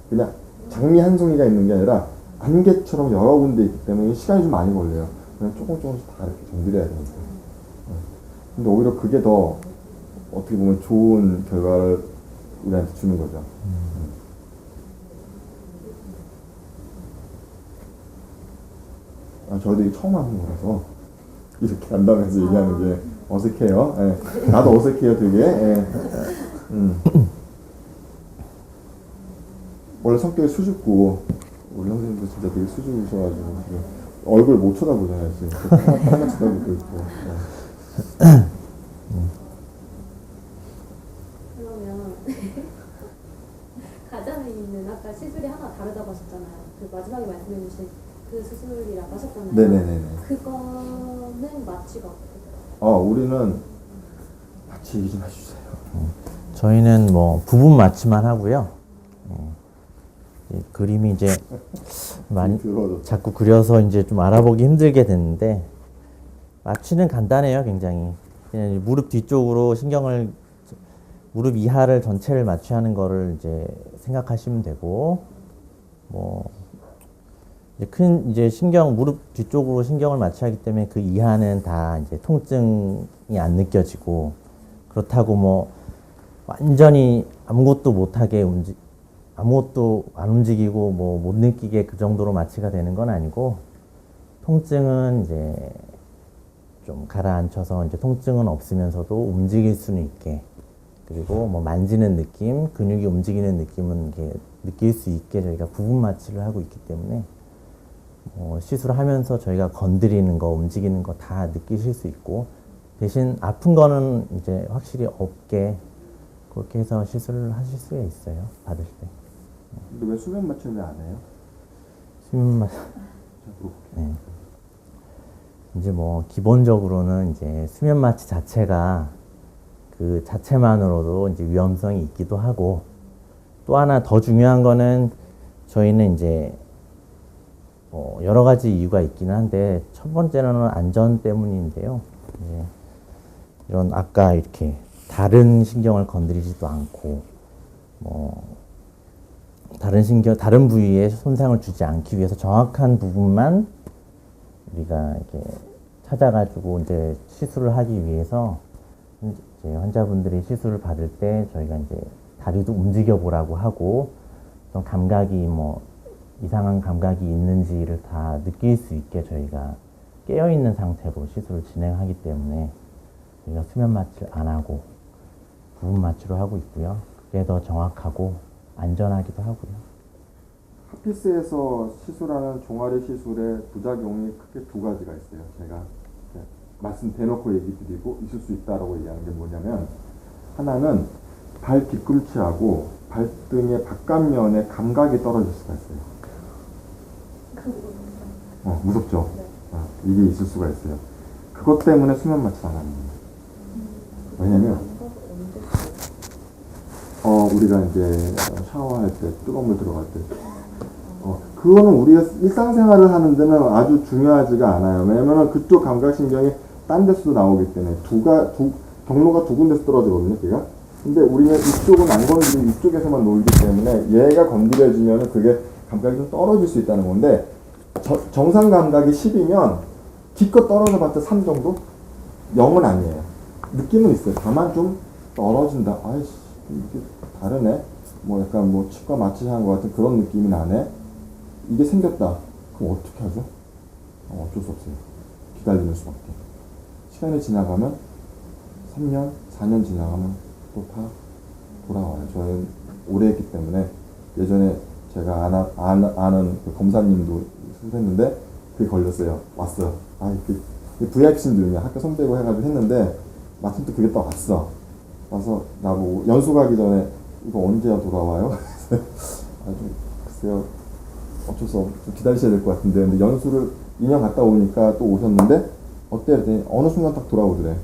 그냥 장미 한 송이가 있는 게 아니라 안개처럼 여러 군데 있기 때문에 시간이 좀 많이 걸려요. 그냥 조금씩 다 이렇게 정리해야 되니까. 근데 오히려 그게 더 어떻게 보면 좋은 결과를 우리한테 주는 거죠. 저도 이게 처음 하는 거라서 이렇게 간다면서 얘기하는 게 어색해요. 예. 나도 어색해요, 되게. 예. 원래 성격이 수줍고 우리 선생님도 진짜 되게 수줍으셔가지고 지금 얼굴 못 쳐다보잖아요. 지금 하나 쳐다보고 있고. 그러면 가자미는 아까 시술이 하나 다르다고 하셨잖아요. 그 마지막에 말씀해주신 그 수술이라고 하셨잖아요. 네네네네. 그거는 마취가 어떻게 돼요? 우리는 마취 얘기 좀 해주세요. 저희는 뭐 부분 마취만 하고요. 그림이 이제 많이 자꾸 그려서 이제 좀 알아보기 힘들게 됐는데 마취는 간단해요, 굉장히. 그냥 무릎 뒤쪽으로 무릎 이하를 전체를 마취하는 거를 이제 생각하시면 되고, 뭐 이제 무릎 뒤쪽으로 신경을 마취하기 때문에 그 이하는 다 이제 통증이 안 느껴지고, 그렇다고 뭐 완전히 아무것도 안 움직이고 뭐 못 느끼게 그 정도로 마취가 되는 건 아니고, 통증은 이제 좀 가라앉혀서 이제 통증은 없으면서도 움직일 수는 있게, 그리고 뭐 만지는 느낌, 근육이 움직이는 느낌은 이게 느낄 수 있게 저희가 부분 마취를 하고 있기 때문에 시술하면서 저희가 건드리는 거, 움직이는 거 다 느끼실 수 있고, 대신 아픈 거는 이제 확실히 없게 그렇게 해서 시술을 하실 수가 있어요, 받을 때. 근데 왜 수면 마취를 왜 안 해요? 수면 마취. 네. 이제 뭐 기본적으로는 이제 수면 마취 자체가 그 자체만으로도 이제 위험성이 있기도 하고, 또 하나 더 중요한 거는 저희는 이제 여러 가지 이유가 있기는 한데, 첫 번째는 안전 때문인데요. 이제 이런 아까 이렇게 다른 신경을 건드리지도 않고, 다른 부위에 손상을 주지 않기 위해서 정확한 부분만 우리가 이렇게 찾아가지고 이제 시술을 하기 위해서 이제 환자분들이 시술을 받을 때 저희가 이제 다리도 움직여 보라고 하고, 어떤 감각이 이상한 감각이 있는지를 다 느낄 수 있게 저희가 깨어 있는 상태로 시술을 진행하기 때문에 저희가 수면 마취를 안 하고 부분 마취로 하고 있고요. 그게 더 정확하고 안전하기도 하고요. 하피스에서 시술하는 종아리 시술의 부작용이 크게 두 가지가 있어요. 제가 말씀 대놓고 얘기 드리고 있을 수 있다라고 얘기하는 게 뭐냐면, 하나는 발 뒤꿈치하고 발등의 바깥면에 감각이 떨어질 수가 있어요. 무섭죠? 이게 있을 수가 있어요. 그것 때문에 수면 마취를 안 합니다. 왜냐면 우리가 이제 샤워할 때 뜨거운 물 들어갈 때 그거는 우리가 일상생활을 하는 데는 아주 중요하지가 않아요. 왜냐면 그쪽 감각신경이 딴 데서도 나오기 때문에 경로가 두 군데서 떨어지거든요, 걔가. 근데 우리는 이쪽은 안 건드리고 이쪽에서만 놀기 때문에 얘가 건드려지면 그게 감각이 좀 떨어질 수 있다는 건데, 정상 감각이 10이면 기껏 떨어져 봤자 3 정도? 0은 아니에요. 느낌은 있어요. 다만 좀 떨어진다. 아이씨, 이게 다르네. 약간 치과 마취한 것 같은 그런 느낌이 나네. 이게 생겼다. 그럼 어떻게 하죠? 어쩔 수 없어요. 기다리는 수밖에. 시간이 지나가면 3년, 4년 지나가면 또 다 돌아와요. 저는 오래 했기 때문에, 예전에 제가 아는 그 검사님도 했는데 그게 걸렸어요. 왔어. VIP 신들이야. 학교 선배고 해가지고 했는데 마침 또 그게 또 왔어. 와서 나보고 연수 가기 전에 이거 언제야 돌아와요? 글쎄요. 어쩔 수 없어. 기다리셔야 될 것 같은데. 근데 연수를 2년 갔다 오니까 또 오셨는데 어때? 그랬더니 어느 순간 딱 돌아오더래.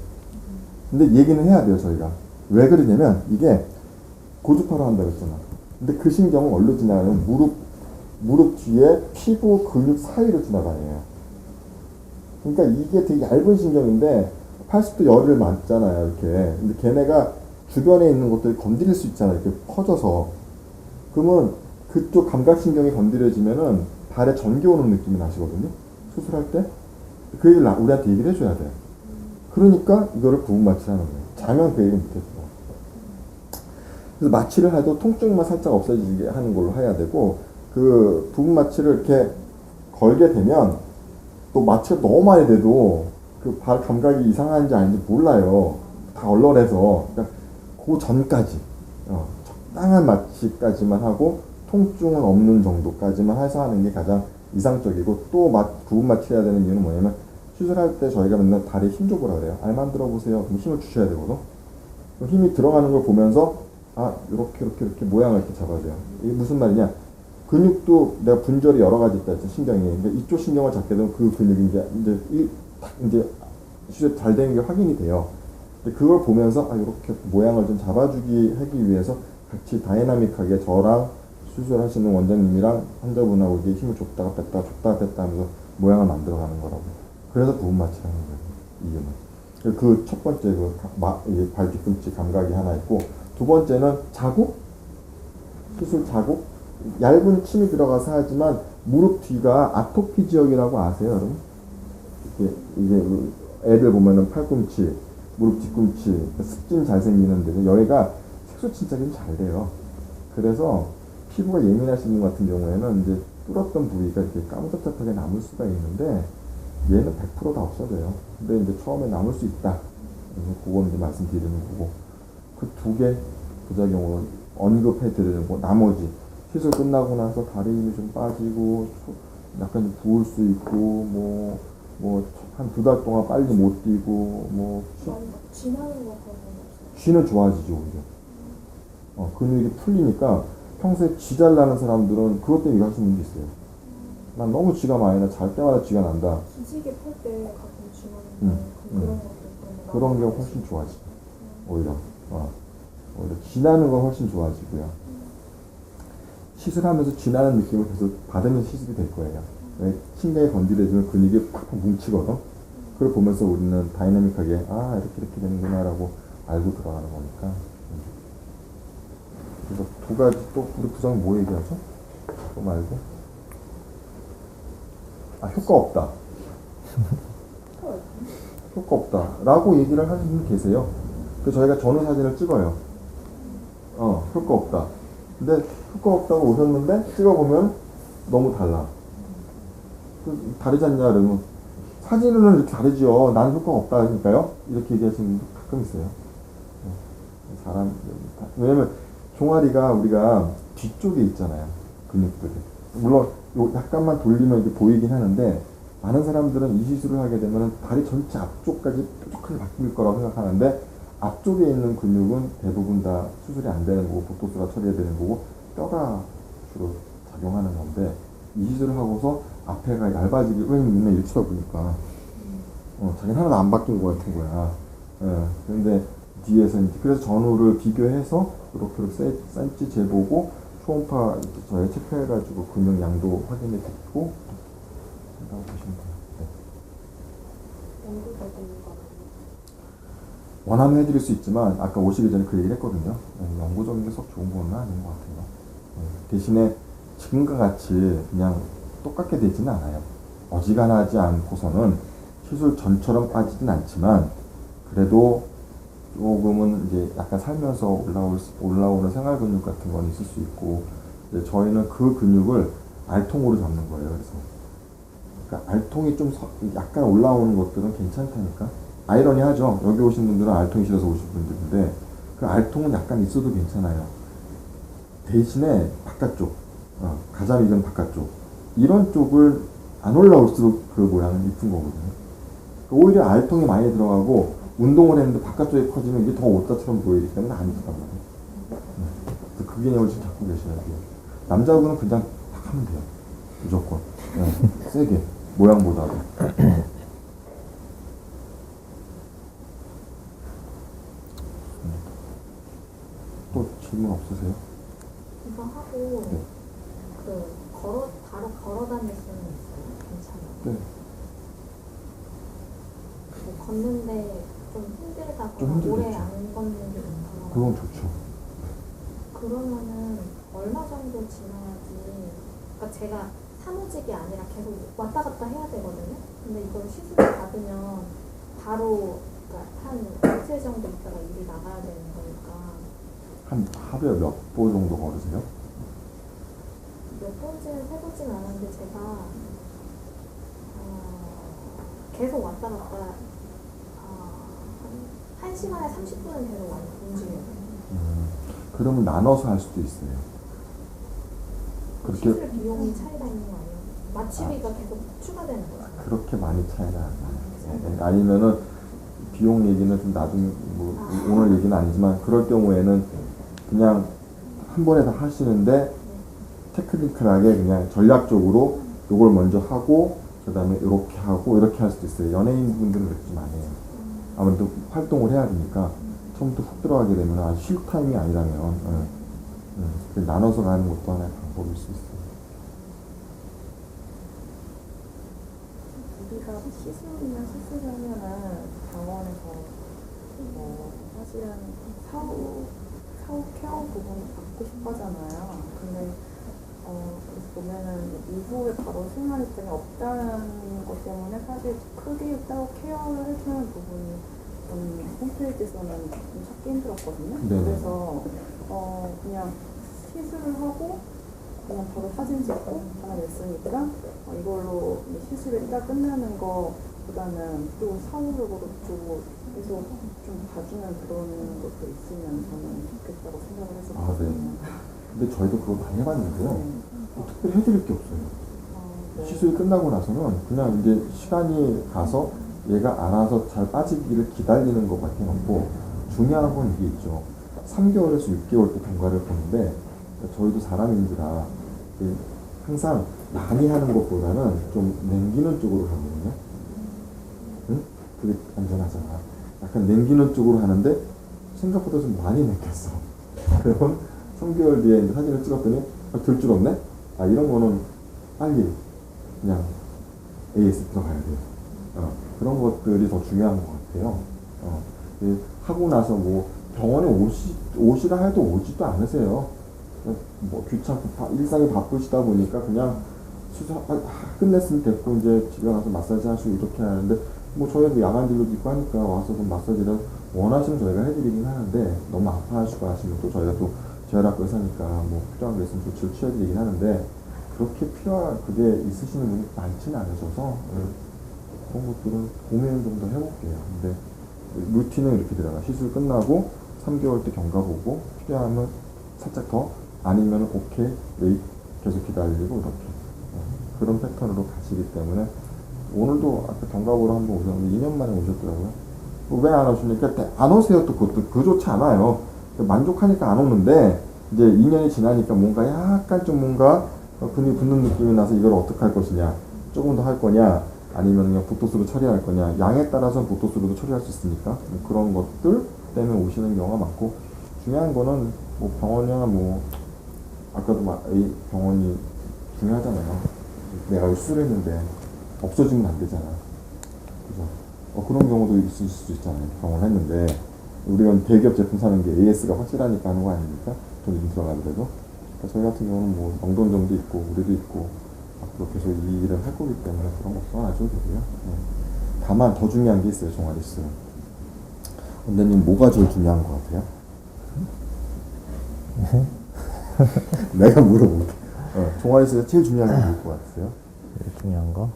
근데 얘기는 해야 돼요, 저희가. 왜 그러냐면 이게 고주파로 한다고 했잖아. 근데 그 신경은 어디로 지나가냐면 무릎 뒤에 피부 근육 사이로 지나다녀요. 그러니까 이게 되게 얇은 신경인데 80도 열을 맞잖아요, 이렇게. 근데 걔네가 주변에 있는 것들이 건드릴 수 있잖아요, 이렇게 퍼져서. 그러면 그쪽 감각신경이 건드려지면은 발에 전기 오는 느낌이 나시거든요, 수술할 때. 그 얘기를 우리한테 얘기를 해줘야 돼요. 그러니까 이거를 부분 마취를 하는 거예요. 자면 그 얘기를 못 해줘. 그래서 마취를 해도 통증만 살짝 없어지게 하는 걸로 해야 되고, 그 부분 마취를 이렇게 걸게 되면 또 마취가 너무 많이 돼도 그 발 감각이 이상한지 아닌지 몰라요. 다 얼얼해서. 그러니까 그 전까지 적당한 마취까지만 하고 통증은 없는 정도까지만 해서 하는 게 가장 이상적이고, 또 부분 마취해야 되는 이유는 뭐냐면, 수술할 때 저희가 맨날 다리에 힘 줘보라 그래요. 알만 들어보세요. 그럼 힘을 주셔야 되거든. 그럼 힘이 들어가는 걸 보면서 이렇게 모양을 이렇게 잡아줘요. 이게 무슨 말이냐? 근육도 내가 분절이 여러 가지 있다 했죠, 신경이. 그러니까 이쪽 신경을 잡게 되면 그 근육이 이제 수술 잘 되는 게 확인이 돼요. 근데 그걸 보면서 이렇게 모양을 좀 잡아주기 하기 위해서 같이 다이나믹하게 저랑 수술하시는 원장님이랑 환자분하고 이게 힘을 줬다가 뺐다 하면서 모양을 만들어가는 거라고. 그래서 부분 마취를 하는 거예요, 이유는. 그 첫 번째 발 뒤꿈치 감각이 하나 있고, 두 번째는 자국? 수술 자국? 얇은 침이 들어가서 하지만 무릎 뒤가 아토피 지역이라고 아세요, 여러분? 이게 애들 보면은 팔꿈치, 무릎 뒤꿈치, 습진 잘 생기는데 여기가 색소 침착이 잘 돼요. 그래서 피부가 예민하신 분 같은 경우에는 이제 뚫었던 부위가 이렇게 까무잡잡하게 남을 수가 있는데, 얘는 100% 다 없어져요. 근데 이제 처음에 남을 수 있다. 그래서 그건 이제 말씀드리는 거고, 그 두 개 부작용을 언급해 드리는 거. 나머지 시술 끝나고 나서 다리 힘이 좀 빠지고 약간 좀 부을 수 있고 한 2달 동안 빨리 못 뛰고 쥐나는 거 쥐는 좋아지죠, 오히려. 근육이 풀리니까 평소에 쥐 잘 나는 사람들은 그것 때문에 일할 수 있는 게 있어요. 난 너무 쥐가 많이 나. 잘 때마다 쥐가 난다. 기지개 펼 때 가끔 쥐나는 그런 것도 그런 게 훨씬 좋아지. 오히려 오히려 쥐나는 건 훨씬 좋아지고요. 시술하면서 쥐나는 느낌을 계속 받으면 시술이 될 거예요. 신경에 건드려주면 근육이 팍팍 뭉치거든. 그걸 보면서 우리는 다이나믹하게 이렇게 되는구나라고 알고 들어가는 거니까. 그래서 두 가지 또 우리 부장 뭐 얘기하죠? 또 말고 효과 없다. 효과 없다 라고 얘기를 하는 분이 계세요. 그래서 저희가 전후 사진을 찍어요. 효과 없다. 근데 효과 없다고 오셨는데 찍어보면 너무 달라. 다르지 않냐 그러면 사진으로는 이렇게 다르지요. 난 효과가 없다니까요. 이렇게 얘기하시는 분도 가끔 있어요. 왜냐면 종아리가 우리가 뒤쪽에 있잖아요. 근육들이. 물론 약간만 돌리면 이게 보이긴 하는데 많은 사람들은 이 시술을 하게 되면 다리 전체 앞쪽까지 뾰족하게 바뀔 거라고 생각하는데 앞쪽에 있는 근육은 대부분 다 수술이 안 되는 거고 보톡스가 처리해야 되는 거고 뼈가 주로 작용하는 건데 이 시술을 하고서 앞에가 얇아지기 왜냐면 맨날 이렇게 쳐다보니까 자기는 하나도 안 바뀐 것 같은 거야. 그런데 뒤에서 이제 그래서 전후를 비교해서 이렇게 센치 재보고 초음파 저희 체크해가지고 근육 양도 확인해 듣고 한다고 보시면 돼요. 연구적인 거. 원하면 해드릴 수 있지만 아까 오시기 전에 그 얘기를 했거든요. 연구적인 게 썩 좋은 건 아닌 것 같아요. 대신에 지금과 같이 그냥 똑같게 되지는 않아요. 어지간하지 않고서는 시술 전처럼 빠지진 않지만 그래도 조금은 이제 약간 살면서 올라오는 생활 근육 같은 건 있을 수 있고 이제 저희는 그 근육을 알통으로 잡는 거예요. 그래서 그러니까 알통이 좀 약간 올라오는 것들은 괜찮다니까. 아이러니하죠. 여기 오신 분들은 알통이 싫어서 오신 분들인데 그 알통은 약간 있어도 괜찮아요. 대신에 바깥쪽, 가장 익은 바깥쪽 이런 쪽을 안 올라올수록 그 모양은 이쁜 거거든요. 오히려 알통이 많이 들어가고 운동을 했는데 바깥쪽에 커지면 이게 더 옷다처럼 보이기 때문에 안 좋단 말이에요. 그래서 그 개념을 지금 잡고 계셔야 돼요. 남자분은 그냥 딱 하면 돼요. 무조건. 세게. 모양보다도. 또 질문 없으세요? 이거 하고 네. 바로 걸어 다닐 수는 있어요? 괜찮아요? 네. 걷는데 좀 힘들다거나 좀 힘들겠죠. 오래 안 걷는 게 있다거나 그건 좋죠. 그러면은 얼마 정도 지나야지 그러니까 제가 사무직이 아니라 계속 왔다 갔다 해야 되거든요. 근데 이걸 시술을 받으면 바로 그러니까 한 이틀 정도 있다가 일이 나가야 되는 거니까 한 하루에 몇 보 정도 걸으세요? 몇 번째는 해보진 않았는데 제가 계속 왔다 갔다 한 시간에 30분은 계속 움직여요. 그러면 나눠서 할 수도 있어요. 그렇게 시술 비용이 차이가 있는 거 아니에요? 마취비가 계속 추가되는 거죠. 그렇게 많이 차이가 안 나요. 네. 아니면은 비용 얘기는 좀 나중에 오늘 얘기는 아니지만 그럴 경우에는 그냥 한 번에 다 하시는데 테크니컬하게 그냥 전략적으로 요걸 먼저 하고 그 다음에 이렇게 하고 이렇게 할 수도 있어요. 연예인분들은 그렇게 좀 많이 해요. 아무래도 활동을 해야 되니까 처음부터 훅 들어가게 되면 아주 쉴 타임이 아니라면 나눠서 가는 것도 하나의 방법일 수 있어요. 우리가 시술이나 수술하면은 병원에서 사실은 사후 케어 부분을 받고 싶어 하잖아요. 근데 그래서 보면은 이후에 바로 생활 입장이 없다는 것 때문에 사실 크게 따로 케어를 해주는 부분이 좀 홈페이지에서는 좀 찾기 힘들었거든요. 네네. 그래서 그냥 시술을 하고 그냥 바로 사진 찍고 하나 냈으니까 이걸로 시술을 딱 끝나는 거보다는 또 사후적으로 좀 계속 좀 봐주는 그런 것도 있으면 저는 좋겠다고 생각을 했었거든요. 근데 저희도 그거 많이 해봤는데요. 뭐 특별히 해드릴 게 없어요. 네. 시술이 끝나고 나서는 그냥 이제 시간이 가서 얘가 알아서 잘 빠지기를 기다리는 것밖에 없고 중요한 건 이게 있죠. 3개월에서 6개월 때 경과를 보는데 저희도 사람인지라 항상 많이 하는 것보다는 좀 남기는 쪽으로 가거든요. 응? 그게 안전하잖아. 약간 남기는 쪽으로 하는데 생각보다 좀 많이 느꼈어. 그러면 3개월 뒤에 이제 사진을 찍었더니 들 줄 없네? 아, 이런 거는 빨리 그냥 AS 들어가야 돼요. 그런 것들이 더 중요한 것 같아요. 하고 나서 뭐 병원에 오시라 해도 오지도 않으세요. 뭐 귀찮고 일상이 바쁘시다 보니까 그냥 수술 끝냈으면 됐고 이제 집에 가서 마사지 하시고 이렇게 하는데 뭐 저희도 야간 진료도 있고 하니까 와서 좀 마사지를 원하시면 저희가 해드리긴 하는데 너무 아파하시고 하시면 또 저희가 또 재활학과 의사니까 뭐 필요한 게 있으면 조치를 취해드리긴 하는데 그렇게 필요한 그게 있으시는 분이 많지는 않으셔서 그런 것들은 고민을 좀 더 해볼게요. 근데 루틴은 이렇게 들어가. 시술 끝나고 3개월 때 경과 보고 필요하면 살짝 더 아니면 오케이 웨이트 계속 기다리고 이렇게 그런 패턴으로 가시기 때문에 오늘도 아까 경과 보러 한번 오셨는데 2년 만에 오셨더라고요. 왜 안 오십니까? 안 오세요. 또 그것도 그좋지 않아요. 만족하니까 안 오는데 이제 2년이 지나니까 뭔가 약간 좀 뭔가 근육이 붙는 느낌이 나서 이걸 어떻게 할 것이냐, 조금 더 할 거냐, 아니면 그냥 보토스로 처리할 거냐, 양에 따라서 보토스로도 처리할 수 있으니까 뭐 그런 것들 때문에 오시는 경우가 많고 중요한 거는 뭐 병원이야 뭐 아까도 이 병원이 중요하잖아요. 내가 수술했는데 없어지면 안 되잖아. 그죠? 그런 경우도 있을 수 있잖아요. 병원 했는데 우리가 대기업 제품 사는 게 AS가 확실하니까 하는 거 아닙니까? 돈이 좀 들어가더라도. 저희 같은 경우는 뭐 영동점도 있고 우리도 있고 앞으로 계속 이 일을 할 거기 때문에 그런 걱정 안 하셔도 되고요. 다만 더 중요한 게 있어요. 종아리 수술은. 원장님 뭐가 제일 중요한 것 같아요? 내가 물어볼게. 종아리 수술에 제일 중요한 게 뭘 것 같으세요? 제일 중요한 거?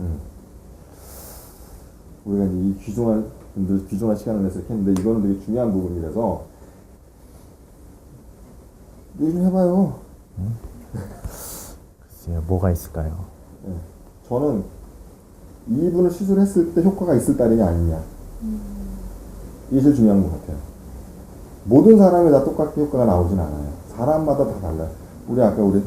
우리가 이제 이 귀중한 분들 귀중한 시간을 내서 이렇게 했는데 이거는 되게 중요한 부분이라서 얘기 좀 해봐요. 글쎄요, 뭐가 있을까요? 저는 이분을 시술했을 때 효과가 있을 따르냐 아니냐 이게 제일 중요한 것 같아요. 모든 사람이 다 똑같게 효과가 나오진 않아요. 사람마다 다 달라요. 우리 아까 우리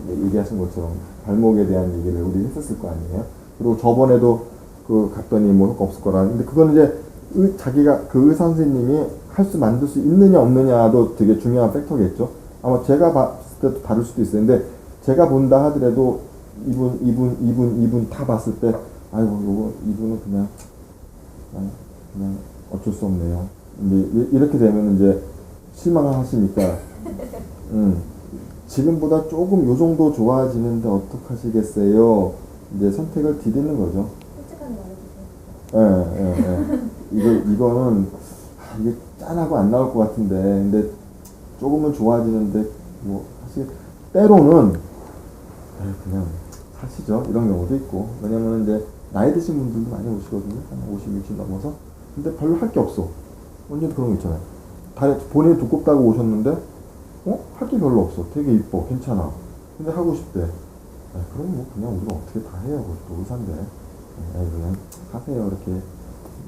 얘기하신 것처럼 발목에 대한 얘기를 우리 했었을 거 아니에요. 그리고 저번에도 그 갔더니 뭐 효과 없을 거라. 근데 그건 이제 자기가 그 의사 선생님이 만들 수 있느냐 없느냐도 되게 중요한 팩터겠죠. 아마 제가 봤을 때도 다를 수도 있어요. 근데 제가 본다 하더라도 이분 다 봤을 때 아이고 이분은 그냥 어쩔 수 없네요. 이제 이렇게 되면 이제 실망을 하시니까 지금보다 조금 요 정도 좋아지는데 어떡하시겠어요? 이제 선택을 드리는 거죠. 솔직하게 말해주세요. 이거는 이게 짠하고 안 나올 것 같은데 근데 조금은 좋아지는데 뭐 사실 때로는 그냥 사시죠. 이런 경우도 있고. 왜냐면 이제 나이 드신 분들도 많이 오시거든요. 한 50, 60 넘어서. 근데 별로 할 게 없어. 완전 그런 거 있잖아요. 본인이 두껍다고 오셨는데 할 게 별로 없어. 되게 이뻐. 괜찮아. 근데 하고 싶대. 그럼 뭐 그냥 우리가 어떻게 다 해요. 그것도 의사인데. 그냥 하세요. 이렇게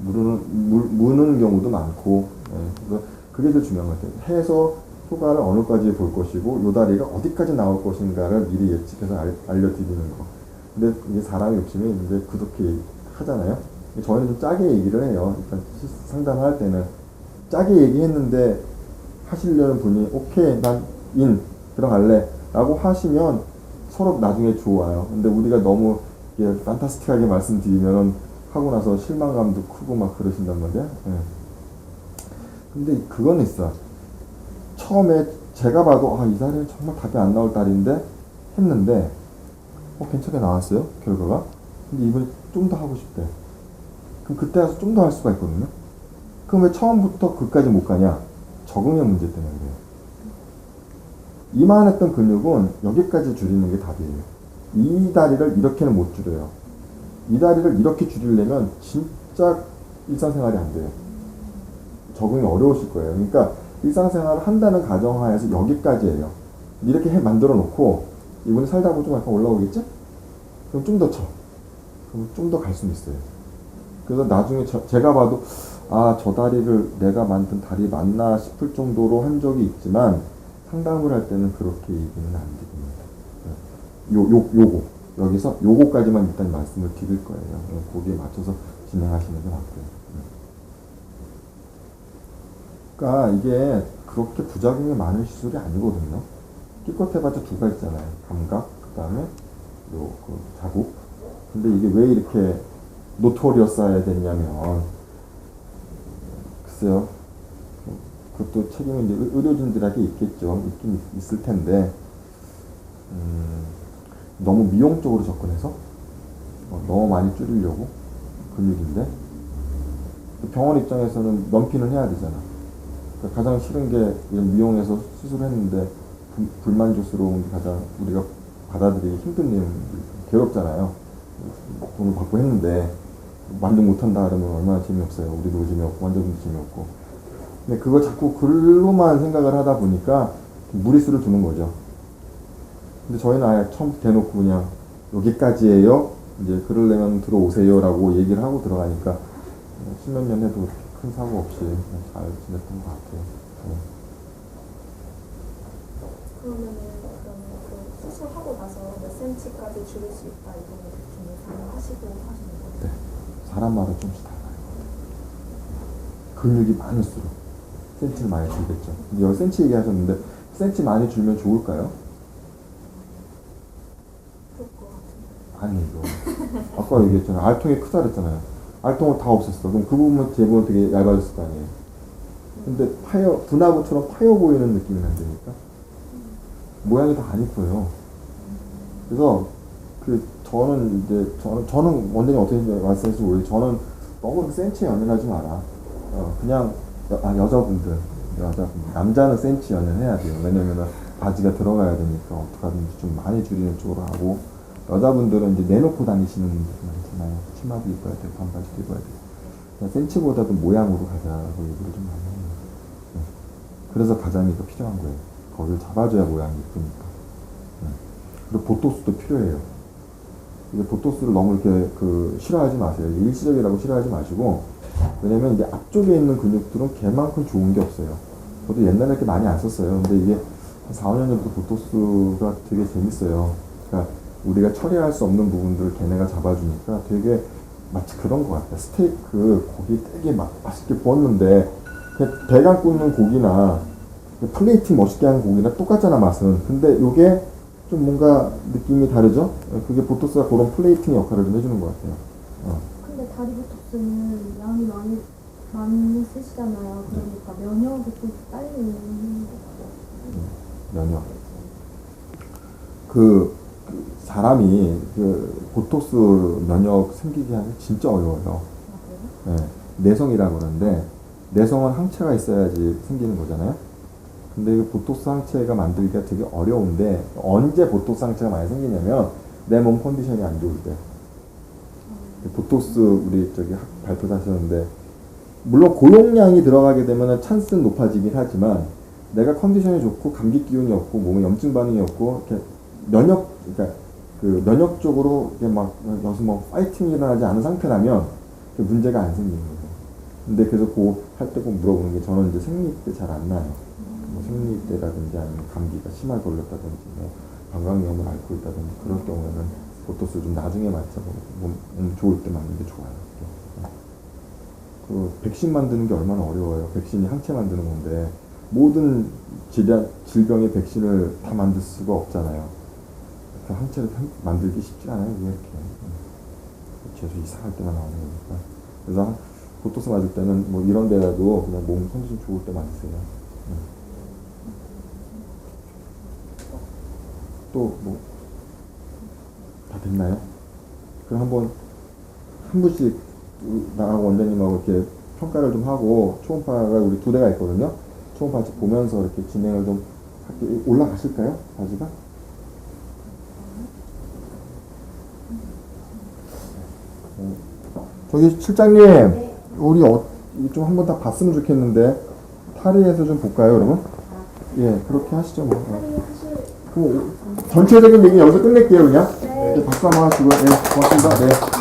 무는 경우도 많고. 그래서 그게 제일 중요한 것 같아요. 해서 효과를 어느까지 볼 것이고 요 다리가 어디까지 나올 것인가를 미리 예측해서 알려드리는 거. 근데 이게 사람의 욕심이 이제 그렇게 하잖아요. 저희는 좀 짜게 얘기를 해요. 일단 상담할 때는 짜게 얘기했는데 하시려는 분이 오케이 난 들어갈래 라고 하시면 서로 나중에 좋아요. 근데 우리가 너무 판타스틱하게 말씀드리면 하고 나서 실망감도 크고 막 그러신단 말이야. 근데 그건 있어. 처음에 제가 봐도 이 다리는 정말 답이 안 나올 다리인데 했는데 괜찮게 나왔어요 결과가. 근데 이번에 좀 더 하고 싶대. 그럼 그때 가서 좀 더 할 수가 있거든요. 그럼 왜 처음부터 그까지 못 가냐? 적응의 문제 때문에 그래요. 이만했던 근육은 여기까지 줄이는 게 답이에요. 이 다리를 이렇게는 못 줄여요. 이 다리를 이렇게 줄이려면 진짜 일상생활이 안 돼요. 적응이 어려우실 거예요. 그러니까 일상생활을 한다는 가정하에서 여기까지예요. 이렇게 만들어 놓고 이분이 살다 보면 좀 약간 올라오겠지? 그럼 좀 더 쳐. 그럼 좀 더 갈 수는 있어요. 그래서 나중에 제가 봐도 저 다리를 내가 만든 다리 맞나 싶을 정도로 한 적이 있지만 상담을 할 때는 그렇게 얘기는 안 드립니다. 요거 여기서 요거까지만 일단 말씀을 드릴 거예요. 거기에 맞춰서 진행하시는 게 맞고요. 그러니까 이게 그렇게 부작용이 많은 시술이 아니거든요. 기껏 해봤자 두 가지 있잖아요. 감각, 그 다음에 그 자국. 근데 이게 왜 이렇게 노토리어스해야 됐냐면, 글쎄요. 그것도 책임은 이제 의료진들에게 있겠죠. 있긴 있을 텐데, 너무 미용적으로 접근해서 너무 많이 줄이려고 근육인데, 병원 입장에서는 면피는 해야 되잖아. 그러니까 가장 싫은 게 이런 미용에서 수술했는데 불만족스러운 게 가장 우리가 받아들이기 힘든 내용, 괴롭잖아요. 돈을 받고 했는데 만족 못한다 그러면 얼마나 재미없어요. 우리도 재미없고 환자분도 재미없고. 근데 그거 자꾸 글로만 생각을 하다 보니까 무리수를 두는 거죠. 근데 저희는 아예 처음 대놓고 그냥 여기까지예요. 이제 그러려면 들어오세요라고 얘기를 하고 들어가니까 십몇 년 해도 큰 사고 없이 잘 지냈던 것 같아요. 네. 그러면은 그 수술하고 나서 몇 센치까지 줄일 수 있다 이런 거 대충 하시고 하시는 거예요? 네. 사람마다 좀씩 달라요. 근육이 많을수록 센치를 많이 줄겠죠. 근데 여기 센치 얘기하셨는데 센치 많이 줄면 좋을까요? 그럴 것 같은데. 아니죠. 아까 얘기했잖아요. 알통이 크다 그랬잖아요. 알통을 다 없앴어. 그럼 그 부분은 대부분 되게 얇아졌을 거 아니에요. 근데 분화구처럼 파여 보이는 느낌이 난다니까. 모양이 다 안 이뻐요. 그래서 저는 원장님 어떻게 말씀하실지 모르겠어요. 저는 너무 그 센치 연연하지 마라. 그냥 여자분들 남자는 센치 연연해야 돼요. 왜냐면은 바지가 들어가야 되니까 어떡하든지 좀 많이 줄이는 쪽으로 하고, 여자분들은 이제 내놓고 다니시는 분들 많잖아요. 치마도 입어야 되고 반바지도 입어야 되고. 그냥 센치보다도 모양으로 가자고 얘기를 좀 많이 해요. 네. 그래서 가자미가 필요한 거예요. 거기를 잡아줘야 모양이 이쁘니까. 네. 그리고 보톡스도 필요해요. 이게 보톡스를 너무 이렇게 싫어하지 마세요. 일시적이라고 싫어하지 마시고, 왜냐면 이제 앞쪽에 있는 근육들은 걔만큼 좋은 게 없어요. 저도 옛날에 이렇게 많이 안 썼어요. 근데 이게 한 4, 5년 전부터 보톡스가 되게 재밌어요. 그러니까 우리가 처리할 수 없는 부분들을 걔네가 잡아주니까 되게 마치 그런 것 같아요. 스테이크 고기 되게 맛있게 구웠는데 그냥 배가 굽는 고기나 플레이팅 멋있게 하는 고기나 똑같잖아, 맛은. 근데 요게 좀 뭔가 느낌이 다르죠? 그게 보톡스가 그런 플레이팅 역할을 좀 해주는 것 같아요. 근데 다리 보톡스는 양이 많이 쓰시잖아요. 그러니까 면역이 좀 딸리는 면역. 사람이 보톡스 면역 생기게 하기 진짜 어려워요. 네, 내성이라고 그러는데, 내성은 항체가 있어야지 생기는 거잖아요. 근데 이 보톡스 항체가 만들기가 되게 어려운데, 언제 보톡스 항체가 많이 생기냐면 내 몸 컨디션이 안 좋을 때. 보톡스 우리 발표도 하셨는데, 물론 고용량이 들어가게 되면 찬스는 높아지긴 하지만, 내가 컨디션이 좋고 감기 기운이 없고 몸에 염증 반응이 없고 이렇게 그러니까 면역적으로 이렇게 막 여기서 파이팅이 일어나지 않은 상태라면 문제가 안 생기는 거죠. 근데 그래서 할 때 꼭 물어보는 게, 저는 이제 생리 때 잘 안 나요. 생리 때라든지 아니면 감기가 심하게 걸렸다든지 방광염을 앓고 있다든지 그럴 경우에는 보톡스 좀 나중에 맞자고 몸 좋을 때 맞는 게 좋아요. 백신 만드는 게 얼마나 어려워요. 백신이 항체 만드는 건데 모든 질병의 백신을 다 만들 수가 없잖아요. 그 항체를 만들기 쉽지 않아요. 왜 이렇게 계속 이상할 때만 나오는 거니까. 그래서 보톡스 맞을 때는 이런 데라도 그냥 몸 컨디션 좋을 때 맞으세요. 또 다 됐나요? 그럼 한 분씩 나하고 원장님하고 이렇게 평가를 좀 하고, 초음파가 우리 2대가 있거든요. 초음파 보면서 이렇게 진행을 좀 할게요. 올라가실까요? 바지가? 저기 실장님, 네. 우리 좀 한번 다 봤으면 좋겠는데, 탈의해서 좀 볼까요, 그러면? 예, 그렇게 하시죠, 뭐. 그럼 전체적인 얘기 여기서 끝낼게요, 그냥. 네. 박수 한번 하시고, 네, 고맙습니다. 네.